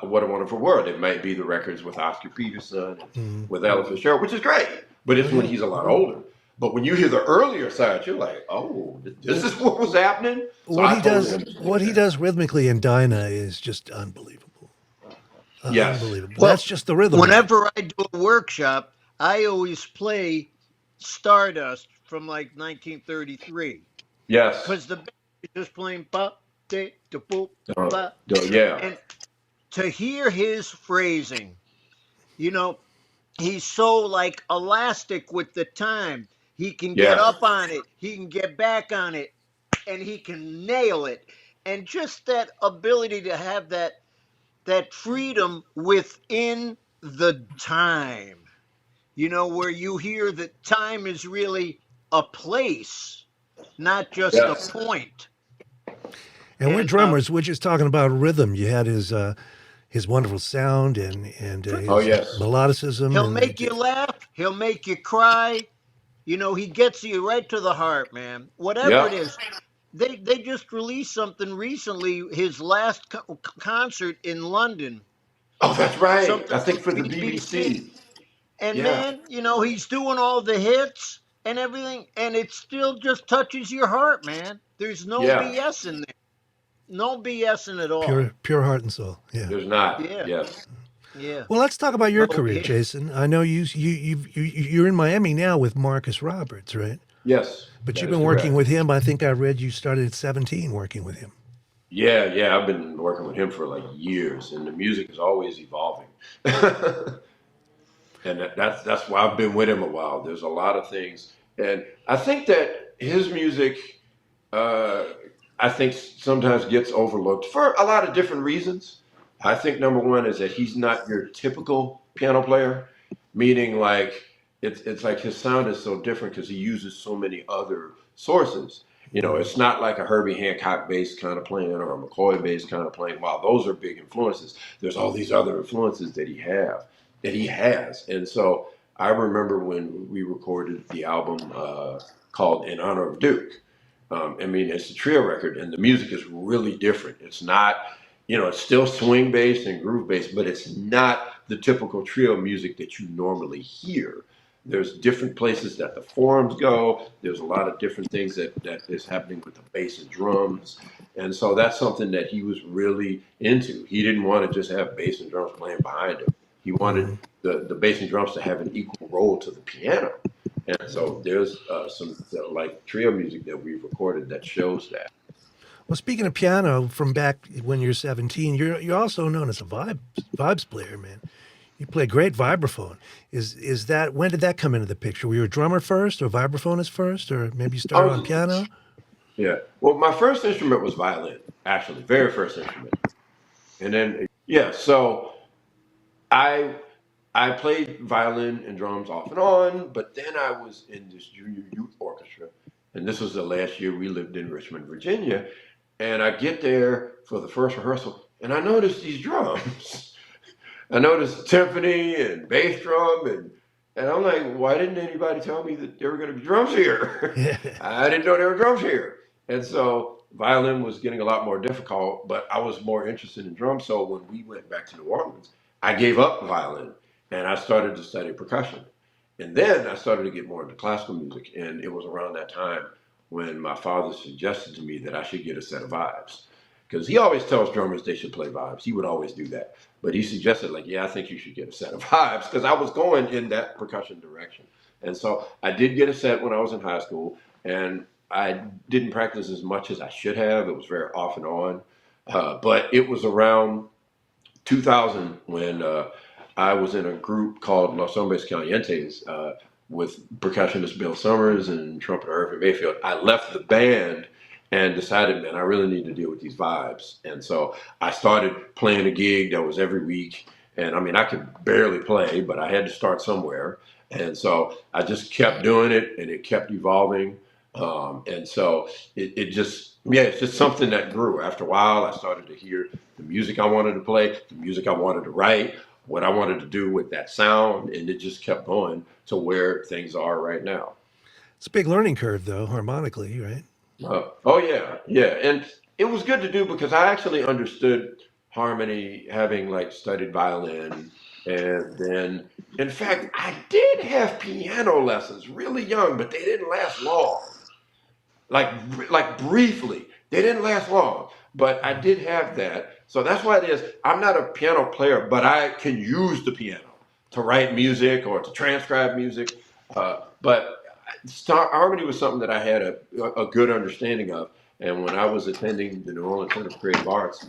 What a Wonderful World. It might be the records with Oscar Peterson and Hmm. with Ella Fitzgerald, which is great. But Oh it's when yeah. he's a lot older. But when you hear the earlier side, you're like, oh, this Well, is what was happening. So what I he totally does, understand what he that. does rhythmically in Dinah is just unbelievable. Yes. Unbelievable. Well, That's just the rhythm of it. whenever I do a workshop, I always play Stardust from like 1933 Yes. because the band is just playing ba de da boop Uh, ba, yeah. and to hear his phrasing, you know, he's so like elastic with the time. He can get Yes. up on it, he can get back on it, and he can nail it. And just that ability to have that freedom within the time, where you hear that time is really a place, not just a Yes. point. And we're And drummers. We're just talking about rhythm. You had his wonderful sound and Oh, his yes. melodicism he'll and make you laugh, he'll make you cry. He gets you right to the heart, man. Whatever it Yep. is. They just released something recently, his last concert in London, Oh, that's right. something I for think for the BBC. BBC. And Yeah. man, he's doing all the hits and everything, and it still just touches your heart, man. There's no Yeah. BS in there. No BS in it all. pure heart and soul. Yeah. There's not. Yeah, Yes. yeah. Well, let's talk about your So career, yeah, Jason. I know you're in Miami now with Marcus Roberts, right? Yes. But That you've is been working correct. with him. I think I read you started at 17 working with him. Yeah. I've been working with him for like years, and the music is always evolving. And that's why I've been with him a while. There's a lot of things, and I think that his music, uh, I think sometimes gets overlooked for a lot of different reasons. I think number one is that he's not your typical piano player, meaning like it's like his sound is so different because he uses so many other sources. Mm. It's not like a Herbie Hancock bass kind of playing or a McCoy bass kind of playing. While those are big influences, there's all these other influences that he has. And so I remember when we recorded the album called In Honor of Duke. I mean, it's a trio record, and the music is really different. It's not, it's still swing based and groove based, but it's not the typical trio music that you normally hear. There's different places that the forms go. There's a lot of different things that is happening with the bass and drums. And so that's something that he was really into. He didn't want to just have bass and drums playing behind him. He wanted Hmm. the bass and drums to have an equal role to the piano. And so there's some like trio music that we've recorded that shows that. Well, speaking of piano, from back when you're 17, you're also known as a vibes player, man. You play great vibraphone. Is that when did that come into the picture? Were you a drummer first, or vibraphonist first, or maybe you I started on was, piano? yeah. Well, my first instrument was violin, actually, very first instrument. And then, yeah, so I I played violin and drums off and on, but then I was in this junior youth orchestra, and this was the last year we lived in Richmond, Virginia. And I get there for the first rehearsal, and I noticed these drums. I noticed timpani and bass drum, and I'm like, why didn't anybody tell me that there were going to be drums here? Yeah. I didn't know there were drums here. And so violin was getting a lot more difficult, but I was more interested in drums. So when we went back to New Orleans, I gave up violin and I started to study percussion. And then I started to get more into classical music, and it was around that time when my father suggested to me that I should get a set of vibes. Because he always tells drummers they should play vibes. He would always do that. But he suggested, like, yeah, I think you should get a set of vibes because I was going in that percussion direction. And so I did get a set when I was in high school, and I didn't practice as much as I should have. It was very off and on. But it was around 2000 when I was in a group called Los Hombres Calientes with percussionist Bill Summers and trumpeter Irving Mayfield. I left the band and decided, man, I really need to deal with these vibes. And so I started playing a gig that was every week. And I mean, I could barely play, but I had to start somewhere. And so I just kept doing it and it kept evolving. And so it just, yeah, it's just something that grew. After a while, I started to hear the music I wanted to play, the music I wanted to write, what I wanted to do with that sound, and it just kept going to where things are right now. It's a big learning curve, though, harmonically, right? Oh yeah, yeah, and it was good to do because I actually understood harmony, having like studied violin, and then, in fact, I did have piano lessons really young, but they didn't last long. Like briefly. They didn't last long, but I did have that. So that's why it is. I'm not a piano player, but I can use the piano to write music or to transcribe music. But star harmony was something that I had a good understanding of. And when I was attending the New Orleans Center for Creative Arts,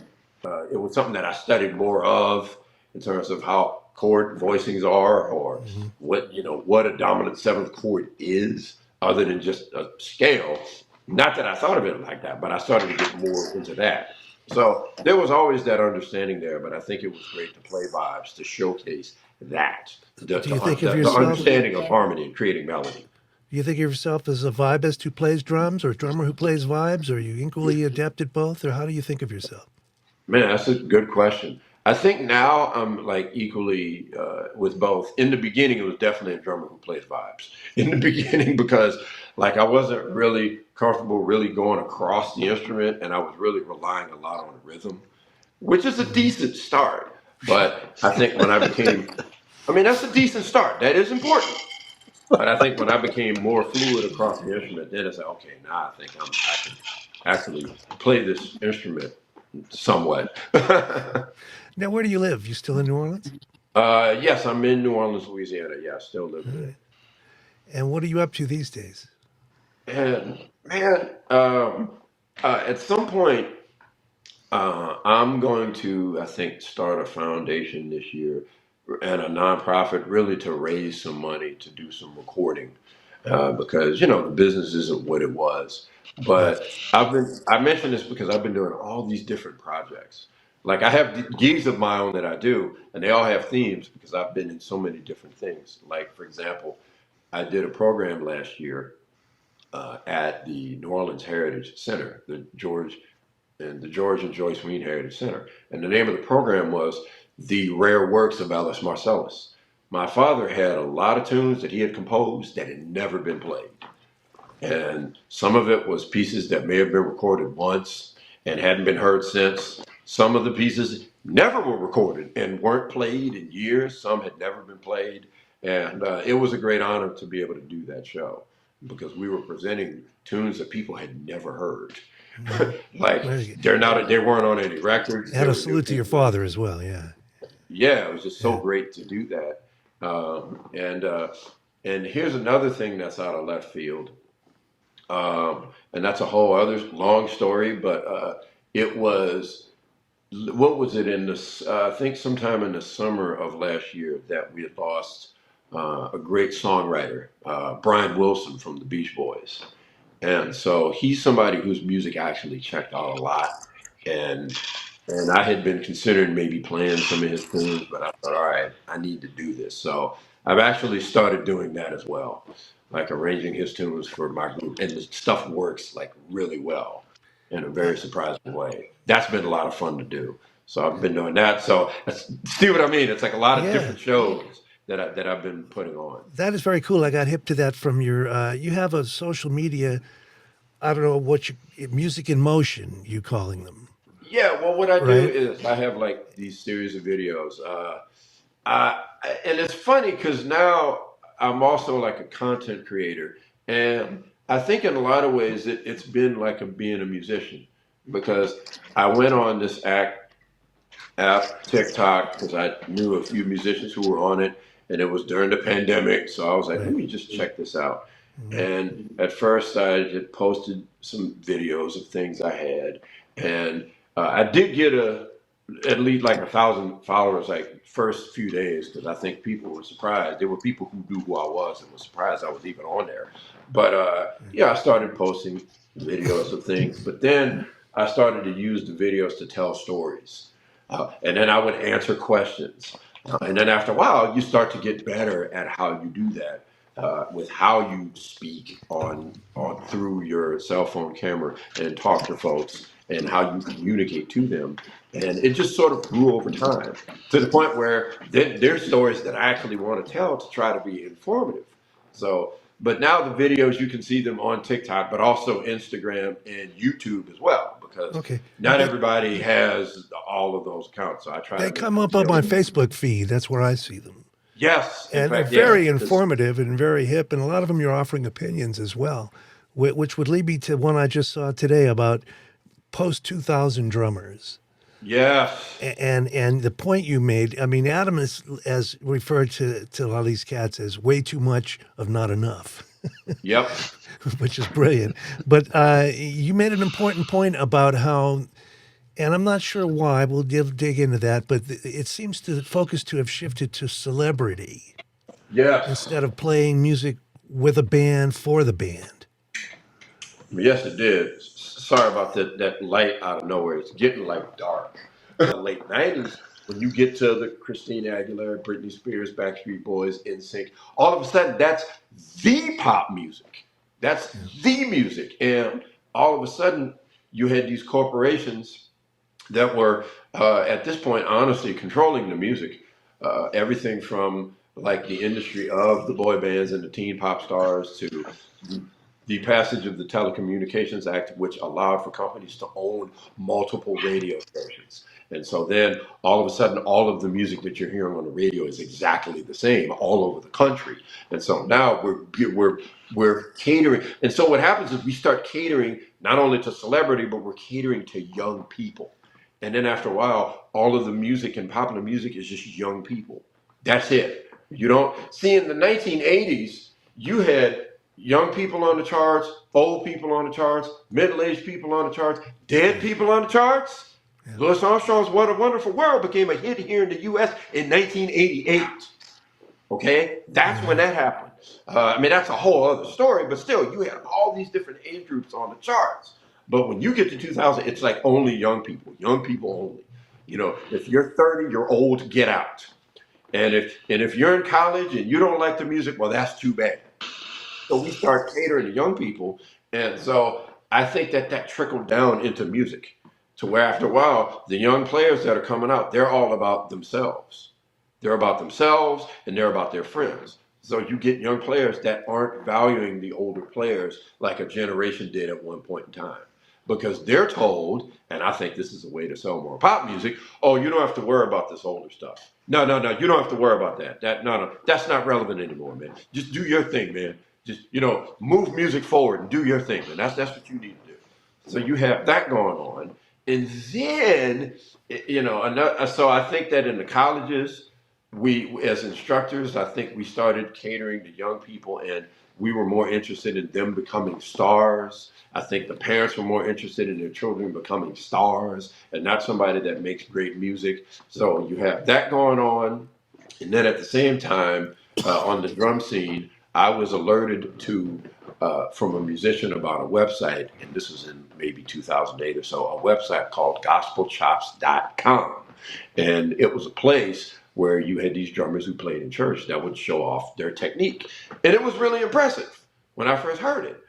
it was something that I studied more of in terms of how chord voicings are, or Hmm. what a dominant seventh chord is, other than just a scale. Not that I thought of it like that, but I started to get more into that. So there was always that understanding there, but I think it was great to play vibes to showcase that Do you think of the yourself? understanding of harmony and creating melody. Do you think of yourself as a vibist who plays drums, or a drummer who plays vibes? Or are you equally adept at both, or how do you think of yourself? Man, that's a good question. I think now I'm like equally with both. In the beginning, it was definitely a drummer who plays vibes. In the beginning, because like I wasn't really comfortable really going across the instrument, and I was really relying a lot on rhythm, which is a Hmm. decent start. But I think when I became, I mean, that's a decent start. That is important. But I think when I became more fluid across the instrument, then it's like, okay, now I think I can actually play this instrument somewhat. Now, where do you live? You still in New Orleans? Yes, I'm in New Orleans, Louisiana. Yeah, I still live All there. right. And what are you up to these days? And man, at some point, I'm going to, I think, start a foundation this year and a nonprofit really to raise some money to do some recording because, the business isn't what it was. Right. But I mentioned this because I've been doing all these different projects. Like I have gigs of my own that I do, and they all have themes because I've been in so many different things. Like, for example, I did a program last year at the New Orleans Heritage Center, the George and Joyce Wein Heritage Center. And the name of the program was The Rare Works of Alice Marsalis. My father had a lot of tunes that he had composed that had never been played. And some of it was pieces that may have been recorded once and hadn't been heard since. Some of the pieces never were recorded and weren't played in years. Some had never been played. And it was a great honor to be able to do that show because we were presenting tunes that people had never heard. Hmm. Like Very good. they weren't on any records. And They a were new salute to your things. father as well. Yeah. Yeah, it was just so Yeah. great to do that. And here's another thing that's out of left field, and that's a whole other long story. But it was what was it in this? I think sometime in the summer of last year that we had lost a great songwriter, Brian Wilson from the Beach Boys. And so he's somebody whose music I actually checked out a lot. And I had been considering maybe playing some of his tunes, but I thought, all right, I need to do this. So I've actually started doing that as well, like arranging his tunes for my group. And the stuff works like really well in a Uh, very surprising way. That's been a lot of fun to do. So I've been doing that. So see what I mean? It's like a lot of yeah. different shows that I've been putting on. That is very cool. I got hip to that from your. You have a social media. I don't know what you music in motion. You calling them, Yeah, well, what I do right? is I have like these series of videos. And it's funny because now, I'm also like a content creator, and I think in a lot of ways it's been like being a musician because I went on this app TikTok because I knew a few musicians who were on it, and it was during the pandemic, so I was like, let Right. me just check this out. Mhm. And at first, I had posted some videos of things I had, and I did get at least like 1,000 followers like first few days because I think people were surprised. There were people who knew who I was and were surprised I was even on there. But yeah, I started posting videos of things, but then I started to use the videos to tell stories. And then I would answer questions. And then after a while, you start to get better at how you do that with how you speak on through your cell phone camera and talk to folks and how you communicate to them. And it just sort of grew over time to the point where there's stories that I actually want to tell to try to be informative. So, but now the videos, you can see them on TikTok, but also Instagram and YouTube as well, because Okay. not everybody has all of those accounts. So I try They to make come them up on my available. Facebook feed. That's where I see them. Yes, in And they're fact, yeah. very informative and very hip. And a lot of them you're offering opinions as well, which would lead me to one I just saw today about post 2000 drummers. Yes. And the point you made, I mean, Adam is as referred to a lot of these cats as way too much of not enough, Yep. which is brilliant. But you made an important point about how, and I'm not sure why. We'll dig into that, but it seems to focus to have shifted to celebrity Yes. instead of playing music with a band for the band. Yes, it did. Sorry about that light out of nowhere. It's getting like dark. Late 90s, when you get to the Christina Aguilera, Britney Spears, Backstreet Boys, NSYNC, all of a sudden that's the pop music. That's Yeah. the music. And all of a sudden you had these corporations that were at this point honestly controlling the music. Everything from like the industry of the boy bands and the teen pop stars to the passage of the Telecommunications Act, which allowed for companies to own multiple radio stations. And so then all of a sudden, all of the music that you're hearing on the radio is exactly the same all over the country. And so now we're catering. And so what happens is we start catering not only to celebrity, but we're catering to young people. And then after a while, all of the music and popular music is just young people. That's it. You don't see in the 1980s, you had young people on the charts, old people on the charts, middle-aged people on the charts, dead people on the charts. Yeah. Louis Armstrong's What a Wonderful World became a hit here in the US in 1988. Okay, that's when that happened. I mean, that's a whole other story, but still, you have all these different age groups on the charts. But when you get to 2000, it's like only young people only. You know, if you're 30, you're old, get out. And if you're in college and you don't like the music, well, that's too bad. So we start catering to young people, and so I think that trickled down into music, to where after a while, the young players that are coming out, they're all about themselves. They're about themselves and they're about their friends. So you get young players that aren't valuing the older players like a generation did at one point in time. Because they're told, and I think this is a way to sell more pop music, oh, you don't have to worry about this older stuff. No, no, no, you don't have to worry about that. No, that's not relevant anymore, man. Just do your thing, man. Just, move music forward and do your thing, man. That's what you need to do. So you have that going on. And then, so I think that in the colleges, we as instructors, I think we started catering to young people and we were more interested in them becoming stars. I think the parents were more interested in their children becoming stars and not somebody that makes great music. So you have that going on. And then at the same time, on the drum scene, I was alerted to from a musician about a website, and this was in maybe 2008 or so, a website called gospelchops.com. And it was a place where you had these drummers who played in church that would show off their technique. And it was really impressive when I first heard it.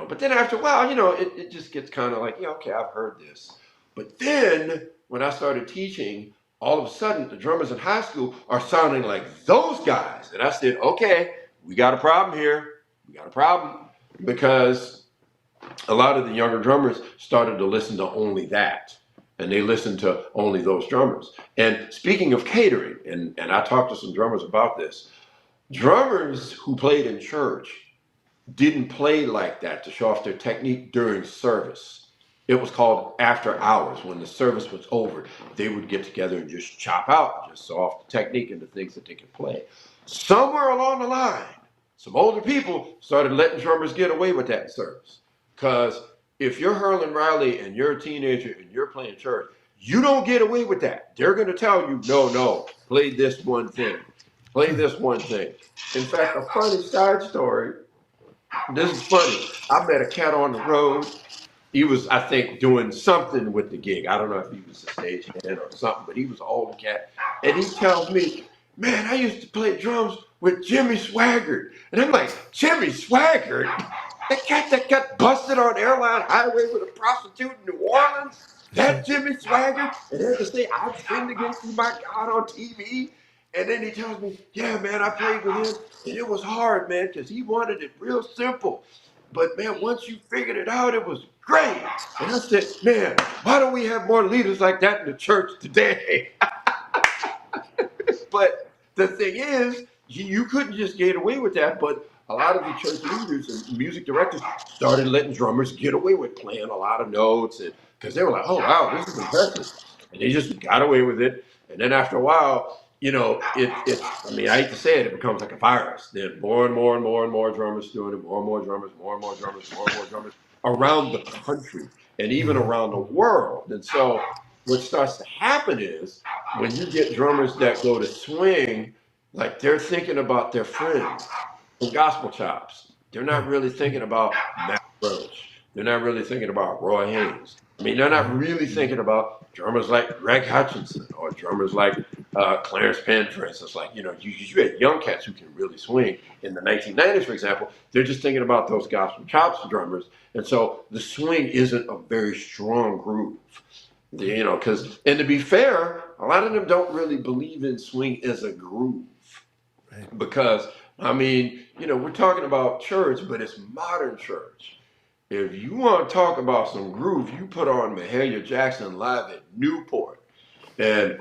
But then after a while, it just gets kind of like, yeah, okay, I've heard this. But then when I started teaching, all of a sudden the drummers in high school are sounding like those guys. And I said, okay, we got a problem here. We got a problem. Because a lot of the younger drummers started to listen to only that. And they listened to only those drummers. And speaking of catering, and I talked to some drummers about this, Drummers who played in church didn't play like that to show off their technique during service. It was called after hours. When the service was over, they would get together and just chop out, just show off the technique and the things that they could play. Somewhere along the line, some older people started letting drummers get away with that in service. Because if you're Herlin Riley and you're a teenager and you're playing church, you don't get away with that. They're going to tell you, no, no, play this one thing. Play this one thing. In fact, a funny side story, this is funny. I met a cat on the road. He was, I think, doing something with the gig. I don't know if he was a stagehand or something, but he was an older cat. And he tells me, man, I used to play drums with Jimmy Swaggart. And I'm like, Jimmy Swaggart? The cat that got busted on Airline Highway with a prostitute in New Orleans? That Jimmy Swaggart? And had to say, I've sinned against you, my God, on TV. And then he tells me, yeah, man, I played with him. And it was hard, man, because he wanted it real simple. But man, once you figured it out, it was great. And I said, man, why don't we have more leaders like that in the church today? But the thing is, you couldn't just get away with that. But a lot of the church leaders and music directors started letting drummers get away with playing a lot of notes, and because they were like, "Oh wow, this is impressive," and they just got away with it. And then after a while, it. I mean, I hate to say it, it becomes like a virus. Then more and more and more and more drummers doing it, more and more drummers, more and more drummers, more and more drummers around the country and even around the world. And so what starts to happen is when you get drummers that go to swing, like they're thinking about their friends and gospel chops. They're not really thinking about Matt Roach. They're not really thinking about Roy Haynes. I mean, they're not really thinking about drummers like Greg Hutchinson or drummers like Clarence Penn, for instance. Like, you had young cats who can really swing in the 1990s, for example. They're just thinking about those gospel chops drummers. And so the swing isn't a very strong groove. Because, and to be fair, a lot of them don't really believe in swing as a groove. Right. Because, I mean, we're talking about church, but it's modern church. If you want to talk about some groove, you put on Mahalia Jackson live at Newport. And,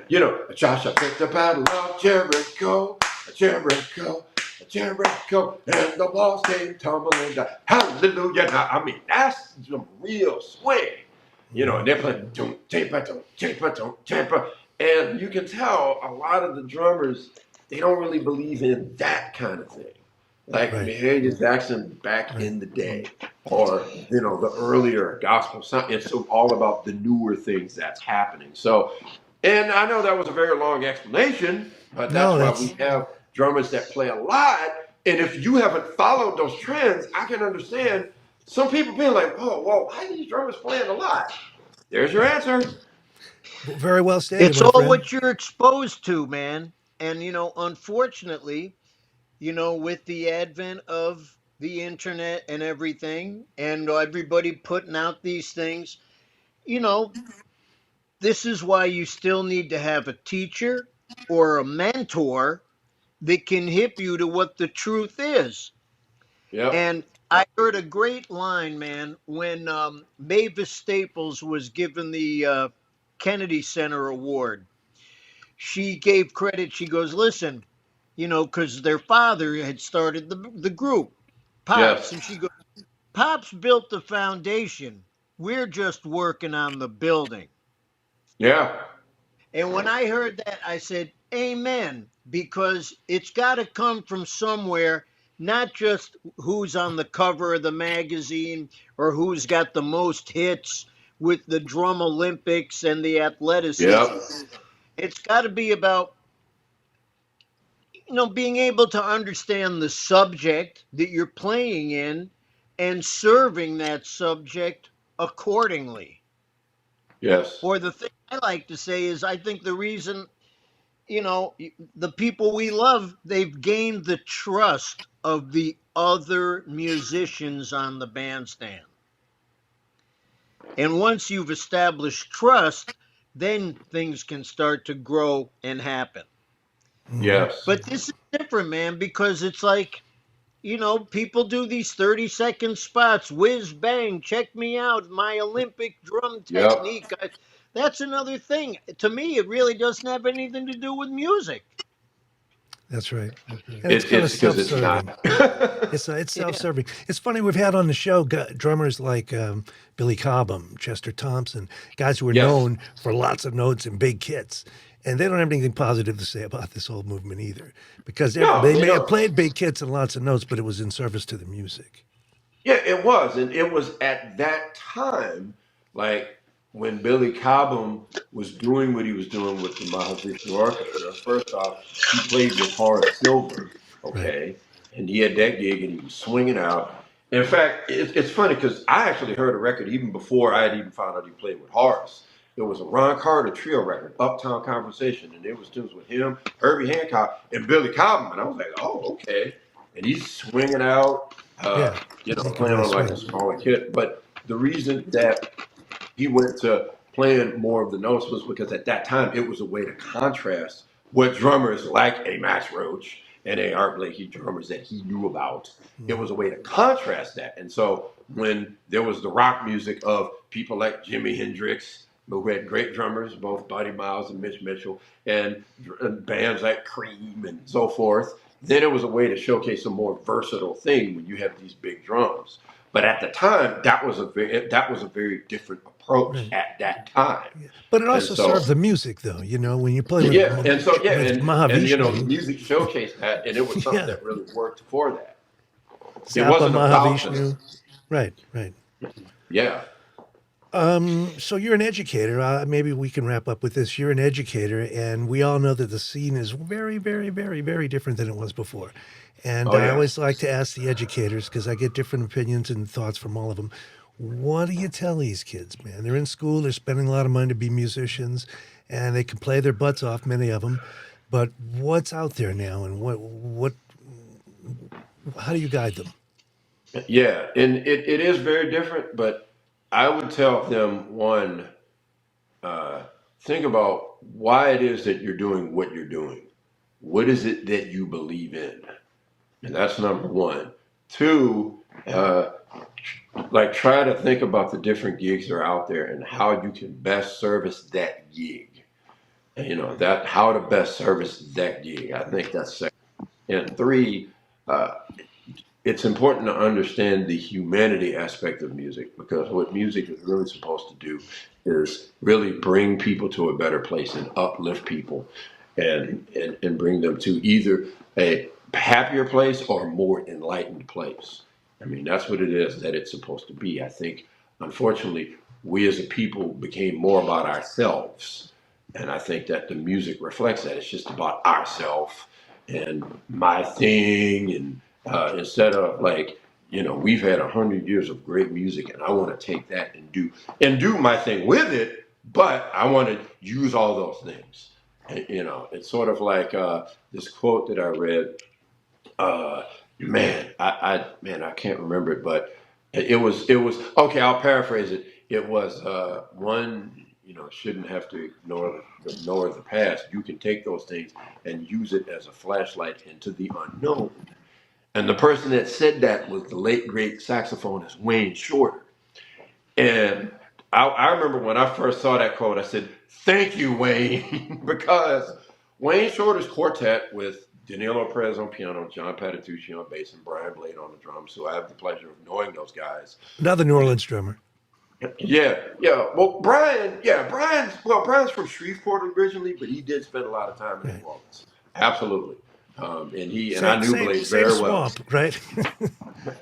Joshua picked the battle of Jericho, Jericho, Jericho, and the walls came tumbling down. Hallelujah. Now, I mean, that's some real swing. And they're playing, don't tampa, don't tampa. And you can tell a lot of the drummers, they don't really believe in that kind of thing. Like Right. Mahalia Jackson back in the day, or the earlier gospel song. It's all about the newer things that's happening. So, and I know that was a very long explanation, but that's No, why we that's have drummers that play a lot. And if you haven't followed those trends, I can understand some people being like, "Oh, well, why are these drummers playing a lot?" There's your answer. very well stated, It's my all friend. what you're exposed to, man. And unfortunately, with the advent of the internet and everything, and everybody putting out these things, you know, this is why you still need to have a teacher or a mentor that can hip you to what the truth is. Yep. And I heard a great line, man, when Mavis Staples was given the Kennedy Center Award. She gave credit. She goes, listen, because their father had started the group, Pops. Yes. And she goes, Pops built the foundation. We're just working on the building. Yeah. And when I heard that, I said, Amen, because it's got to come from somewhere, not just who's on the cover of the magazine or who's got the most hits with the Drum Olympics and the athleticism. Yep. It's got to be about, being able to understand the subject that you're playing in and serving that subject accordingly. Yes. Or the thing I like to say is, I think the reason the people we love, they've gained the trust of the other musicians on the bandstand. And once you've established trust, then things can start to grow and happen. Yes. But this is different, man, because it's like, people do these 30-second spots, whiz bang, check me out, my Olympic drum Yep. technique. That's another thing. To me, it really doesn't have anything to do with music. That's right. And it's kind of It's because it's not. self-serving. It's Yeah. self-serving. It's funny we've had on the show drummers like Billy Cobham, Chester Thompson, guys who are Yes. known for lots of notes and big kits, and they don't have anything positive to say about this whole movement either, because No, they they may have don't. played big kits and lots of notes, but it was in service to the music. Yeah, it was, and it was at that time, like when Billy Cobham was doing what he was doing with the Mahavishnu Orchestra. First off, he played with Horace Silver, Right. okay, and he had that gig, and he was swinging out. In fact, it's funny because I actually heard a record even before I had even found out he played with Horace. It was a Ron Carter trio record, Uptown Conversation, and it was tunes with him, Herbie Hancock, and Billy Cobham, and I was like, oh, okay, and he's swinging out. Yeah. He can Playing really on like a swing. smaller kit. But the reason that he went to playing more of the notes was because at that time it was a way to contrast what drummers like a Max Roach and a Art Blakey drummers that he knew about. It Mhm. was a way to contrast that. And so when there was the rock music of people like Jimi Hendrix, who had great drummers, both Buddy Miles and Mitch Mitchell, and bands like Cream and so forth, then it was a way to showcase a more versatile thing when you have these big drums. But at the time, that was a very different approach Right. at that time. Yeah. But it And also so served the music, though. You know, when you play yeah, and so yeah, with and the Mahavishnu, music showcased that, and it was something yeah, that really worked for that. It Sapa wasn't about this. Mahavishnu. Right, right. Yeah. So you're an educator. Maybe we can wrap up with this. You're an educator, and we all know that the scene is very, very, very, very different than it was before. And Oh I yeah. always like to ask the educators because I get different opinions and thoughts from all of them. What do you tell these kids, man? They're in school, they're spending a lot of money to be musicians, and they can play their butts off, many of them. But what's out there now, and how do you guide them? Yeah, and it is very different, but I would tell them one, uh, think about why it is that you're doing what you're doing. What is it that you believe in? And that's number one. Two, uh, like try to think about the different gigs that are out there and how you can best service that gig. And, that how to best service that gig. I think that's second. And three, uh, it's important to understand the humanity aspect of music because what music is really supposed to do is really bring people to a better place and uplift people and bring them to either a happier place or a more enlightened place. I mean, that's what it is that it's supposed to be. I think, unfortunately, we as a people became more about ourselves. And I think that the music reflects that. It's just about ourselves and my thing and instead of like we've had 100 years of great music and I want to take that and do my thing with it, but I want to use all those things. And, it's sort of like this quote that I read. uh, I can't remember it, but it was okay. I'll paraphrase it. It was one, shouldn't have to ignore the past. You can take those things and use it as a flashlight into the unknown. And the person that said that was the late great saxophonist Wayne Shorter. And I remember when I first saw that quote, I said, "Thank you, Wayne," because Wayne Shorter's quartet with Danilo Perez on piano, John Patitucci on bass, and Brian Blade on the drums. So I have the pleasure of knowing those guys. Another New Orleans drummer. Yeah, yeah. Brian's from Shreveport originally, but he did spend a lot of time in Right. New Orleans. Absolutely. And I knew Blade Same very well. swamp, right?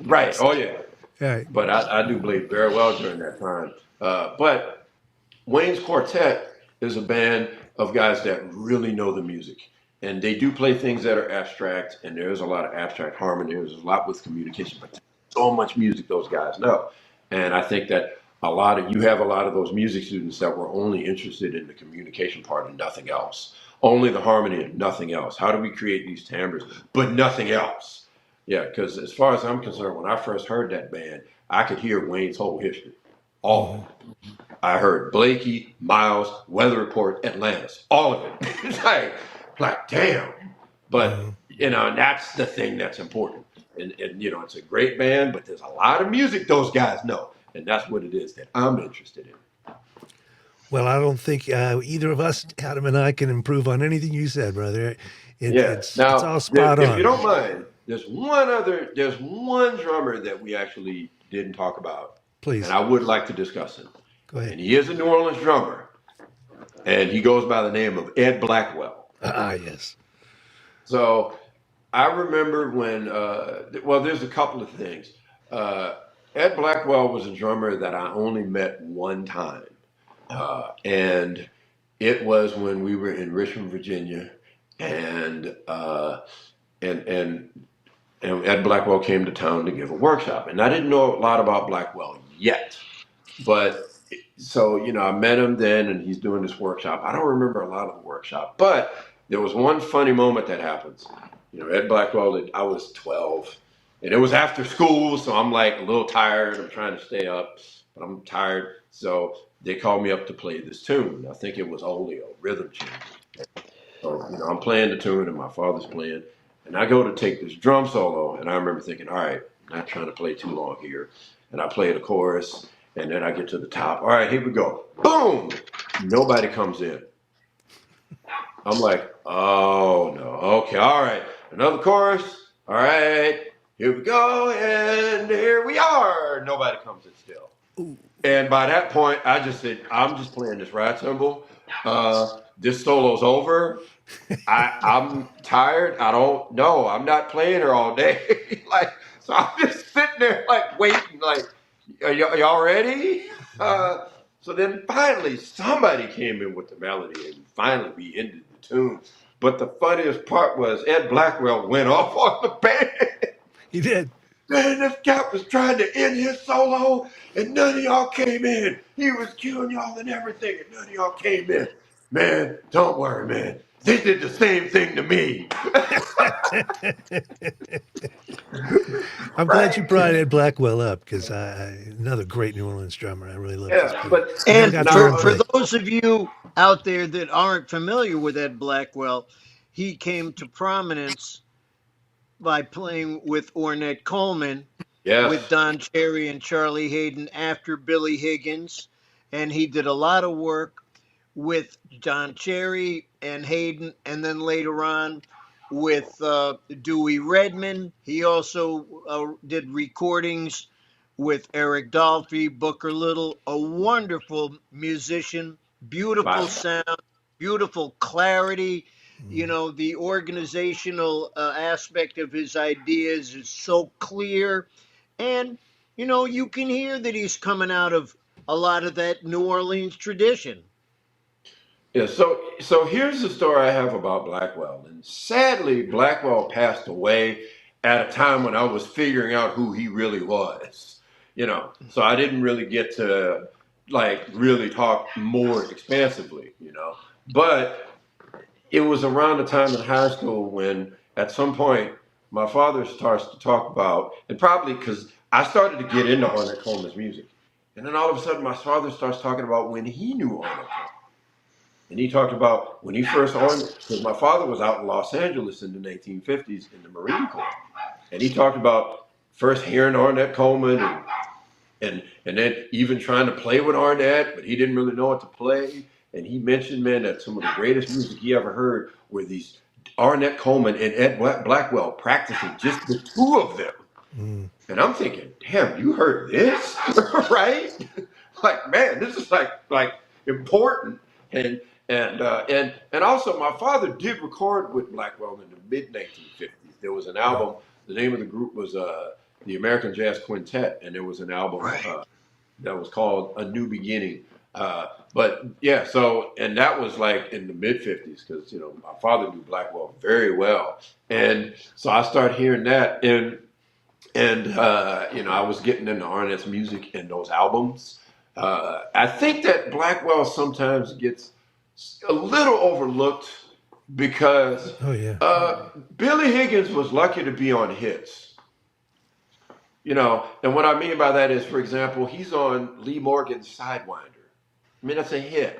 Right. Oh yeah. Right. But I do Blade very well during that time. But Wayne's Quartet is a band of guys that really know the music. And they do play things that are abstract, and there's a lot of abstract harmony. There's a lot with communication, but there's so much music those guys know. And I think that you have a lot of those music students that were only interested in the communication part and nothing else. Only the harmony and nothing else. How do we create these timbres, but nothing else? Yeah, because as far as I'm concerned, when I first heard that band, I could hear Wayne's whole history, all of Hmm. it. I heard Blakey, Miles, Weather Report, Atlantis, all of it. It's like damn. But Hmm. and that's the thing that's important. And it's a great band, but there's a lot of music those guys know, and that's what it is that I'm interested in. Well, I don't think either of us, Adam and I, can improve on anything you said, brother. Yeah. It's Now, all spot if you on. don't mind, there's one drummer that we actually didn't talk about, and Please I would like to discuss him. go ahead. And he is a New Orleans drummer, and he goes by the name of Ed Blackwell. Yes. So I remember when, well, there's a couple of things. Uh, Ed Blackwell was a drummer that I only met one time. And it was when we were in Richmond, Virginia, and and and and Ed Blackwell came to town to give a workshop, and I didn't know a lot about Blackwell yet, but so I met him then, and he's doing this workshop. I don't remember a lot of the workshop, but there was one funny moment that happens. Ed Blackwell. I was 12, and it was after school, so I'm like a little tired. I'm trying to stay up, but I'm tired. So they called me up to play this tune. I think it was Oleo, rhythm change. So, I'm playing the tune and my father's playing. And I go to take this drum solo. And I remember thinking, all right, I'm not trying to play too long here. And I play the chorus. And then I get to the top. All right, here we go. Boom! Nobody comes in. I'm like, oh, no. Okay, all right. Another chorus. All right, here we go. And here we are. Nobody comes in still. And by that point, I just said, I'm just playing this ride cymbal. This solo's over. I'm tired. I don't know. I'm not playing her all day. So I'm just sitting there waiting, y'all ready? So then finally somebody came in with the melody and finally we ended the tune. But the funniest part was Ed Blackwell went off on the band. He did. Man, this cat was trying to end his solo and none of y'all came in. He was cueing y'all and everything and none of y'all came in. Man, don't worry, man. They did the same thing to me. I'm glad you Right? brought Ed Blackwell up because another great New Orleans drummer. I really loved his Yeah, playing. but I never And got to hear for him now, for play. those of you out there that aren't familiar with Ed Blackwell, he came to prominence by playing with Ornette Coleman, with yes, Don Cherry and Charlie Hayden after Billy Higgins, and he did a lot of work with Don Cherry and Hayden, and then later on with Dewey Redman. He also did recordings with Eric Dolphy, Booker Little, a wonderful musician, beautiful by, sound, beautiful clarity. Mm. The organizational aspect of his ideas is so clear. And, you can hear that he's coming out of a lot of that New Orleans tradition. yeah. So here's the story I have about Blackwell, and sadly, Blackwell passed away at a time when I was figuring out who he really was. So I didn't really get to really talk more expansively. But it was around the time in high school when at some point my father starts to talk about, and probably because I started to get into Ornette Coleman's music. And then all of a sudden my father starts talking about when he knew Ornette Coleman. And he talked about when he first on, because my father was out in Los Angeles in the 1950s in the Marine Corps. And he talked about first hearing Ornette Coleman and then even trying to play with Arnett, but he didn't really know what to play. And he mentioned, man, that some of the greatest music he ever heard were these Arnett Coleman and Ed Blackwell practicing, just the two of them. Mm. And I'm thinking, damn, you heard this, right? Man, this is like important. And also, my father did record with Blackwell in the mid 1950s. There was an Right. album. The name of the group was the American Jazz Quintet, and there was an album Right. that was called A New Beginning. But yeah, so and that was like in the mid 50s because my father knew Blackwell very well, and so I started hearing that and I was getting into Arnett's music and those albums. I think that Blackwell sometimes gets a little overlooked because Oh yeah. Billy Higgins was lucky to be on hits. And what I mean by that is, for example, he's on Lee Morgan's Sidewinder. I mean, that's a hit.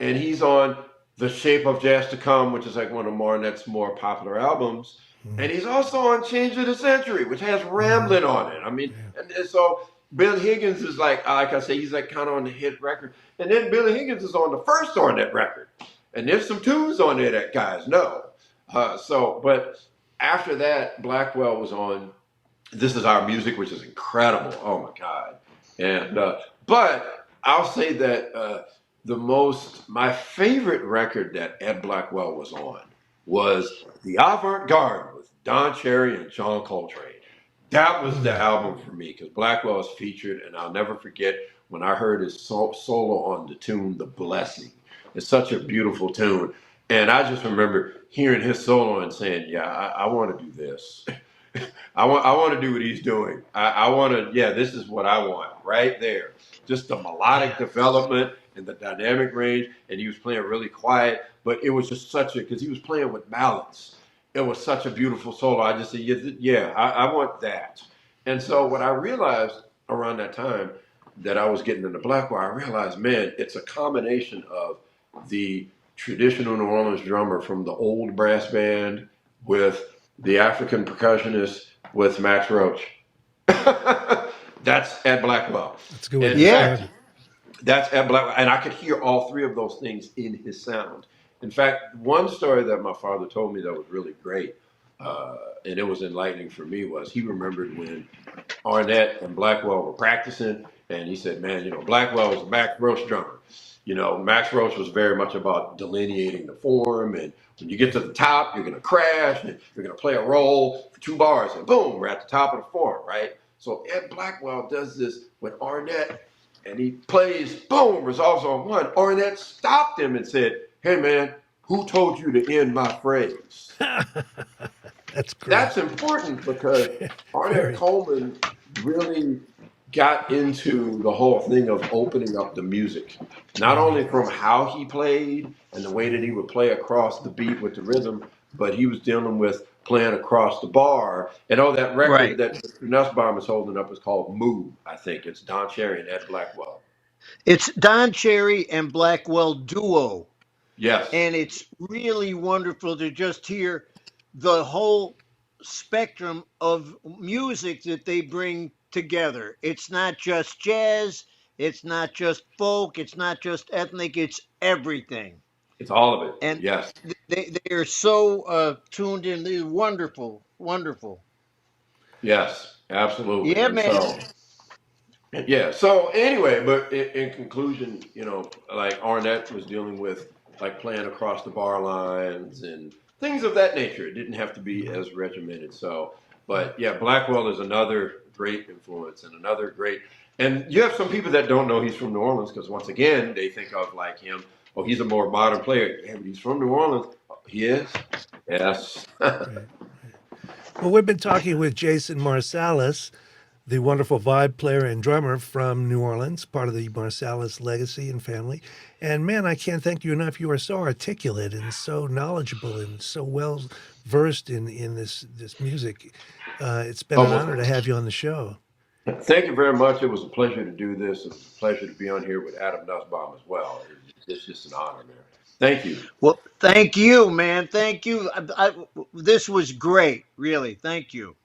And he's on The Shape of Jazz to Come, which is like one of Marnette's more popular albums. Mm. And he's also on Change of the Century, which has Mm. Ramblin' on it. I mean, Yeah. and so Bill Higgins is like I say, he's like kind of on the hit record. And then Billy Higgins is on the first on that record. And there's some tunes on there that guys know. But after that, Blackwell was on This Is Our Music, which is incredible. Oh my God. And, but I'll say that my favorite record that Ed Blackwell was on was The Avant Garde with Don Cherry and John Coltrane. That was the album for me because Blackwell is featured, and I'll never forget when I heard his solo on the tune "The Blessing." It's such a beautiful tune, and I just remember hearing his solo and saying, "Yeah, I want to do this. I want to do what he's doing. I want to. Yeah, this is what I want right there. Just the melodic Yeah. development and the dynamic range, and he was playing really quiet, but it was just such a because he was playing with ballads. It was such a beautiful solo. I just said, yeah, I want that. And so what I realized around that time that I was getting into Blackwell, I realized, man, it's a combination of the traditional New Orleans drummer from the old brass band with the African percussionist with Max Roach. That's Ed Blackwell. That's a good way to And in Yeah. describe fact, it. that's Ed Blackwell. And I could hear all three of those things in his sound. In fact, one story that my father told me that was really great, and it was enlightening for me, was he remembered when Arnett and Blackwell were practicing, and he said, "Man, Blackwell was a Max Roach drummer. Max Roach was very much about delineating the form, and when you get to the top, you're going to crash, and you're going to play a roll for 2 bars, and boom, we're at the top of the form, right?" So Ed Blackwell does this with Arnett, and he plays, boom, resolves on one. Arnett stopped him and said, "Hey, man, who told you to end my phrase?" That's great. That's important because Arnett Very. Coleman really got into the whole thing of opening up the music, not only from how he played and the way that he would play across the beat with the rhythm, but he was dealing with playing across the bar. And that record Right. that Mr. Nussbaum is holding up is called Move, I think. It's Don Cherry and Ed Blackwell. It's Don Cherry and Blackwell duo. Yes, And it's really wonderful to just hear the whole spectrum of music that they bring together. It's not just jazz, it's not just folk, it's not just ethnic, it's everything. it's all of it. And Yes, they are so tuned in. They're wonderful, wonderful. yes, absolutely. Yeah, And man. so yeah. So anyway, but in conclusion, like Arnett was dealing with like playing across the bar lines and things of that nature. It didn't have to be as regimented. So, but yeah, Blackwell is another great influence and another great. And you have some people that don't know he's from New Orleans because once again they think of like him. Oh, he's a more modern player. Yeah, but he's from New Orleans. Oh, he is. Yes. Right. Well, we've been talking with Jason Marsalis, the wonderful vibe player and drummer from New Orleans, part of the Marsalis legacy and family. And man, I can't thank you enough. You are so articulate and so knowledgeable and so well versed in this music. It's been an honor to Almost. have you on the show. Thank you very much. It was a pleasure to do this. It was a pleasure to be on here with Adam Nussbaum as well. It's just an honor, man. Thank you. Well, thank you, man. Thank you. This was great, really. Thank you.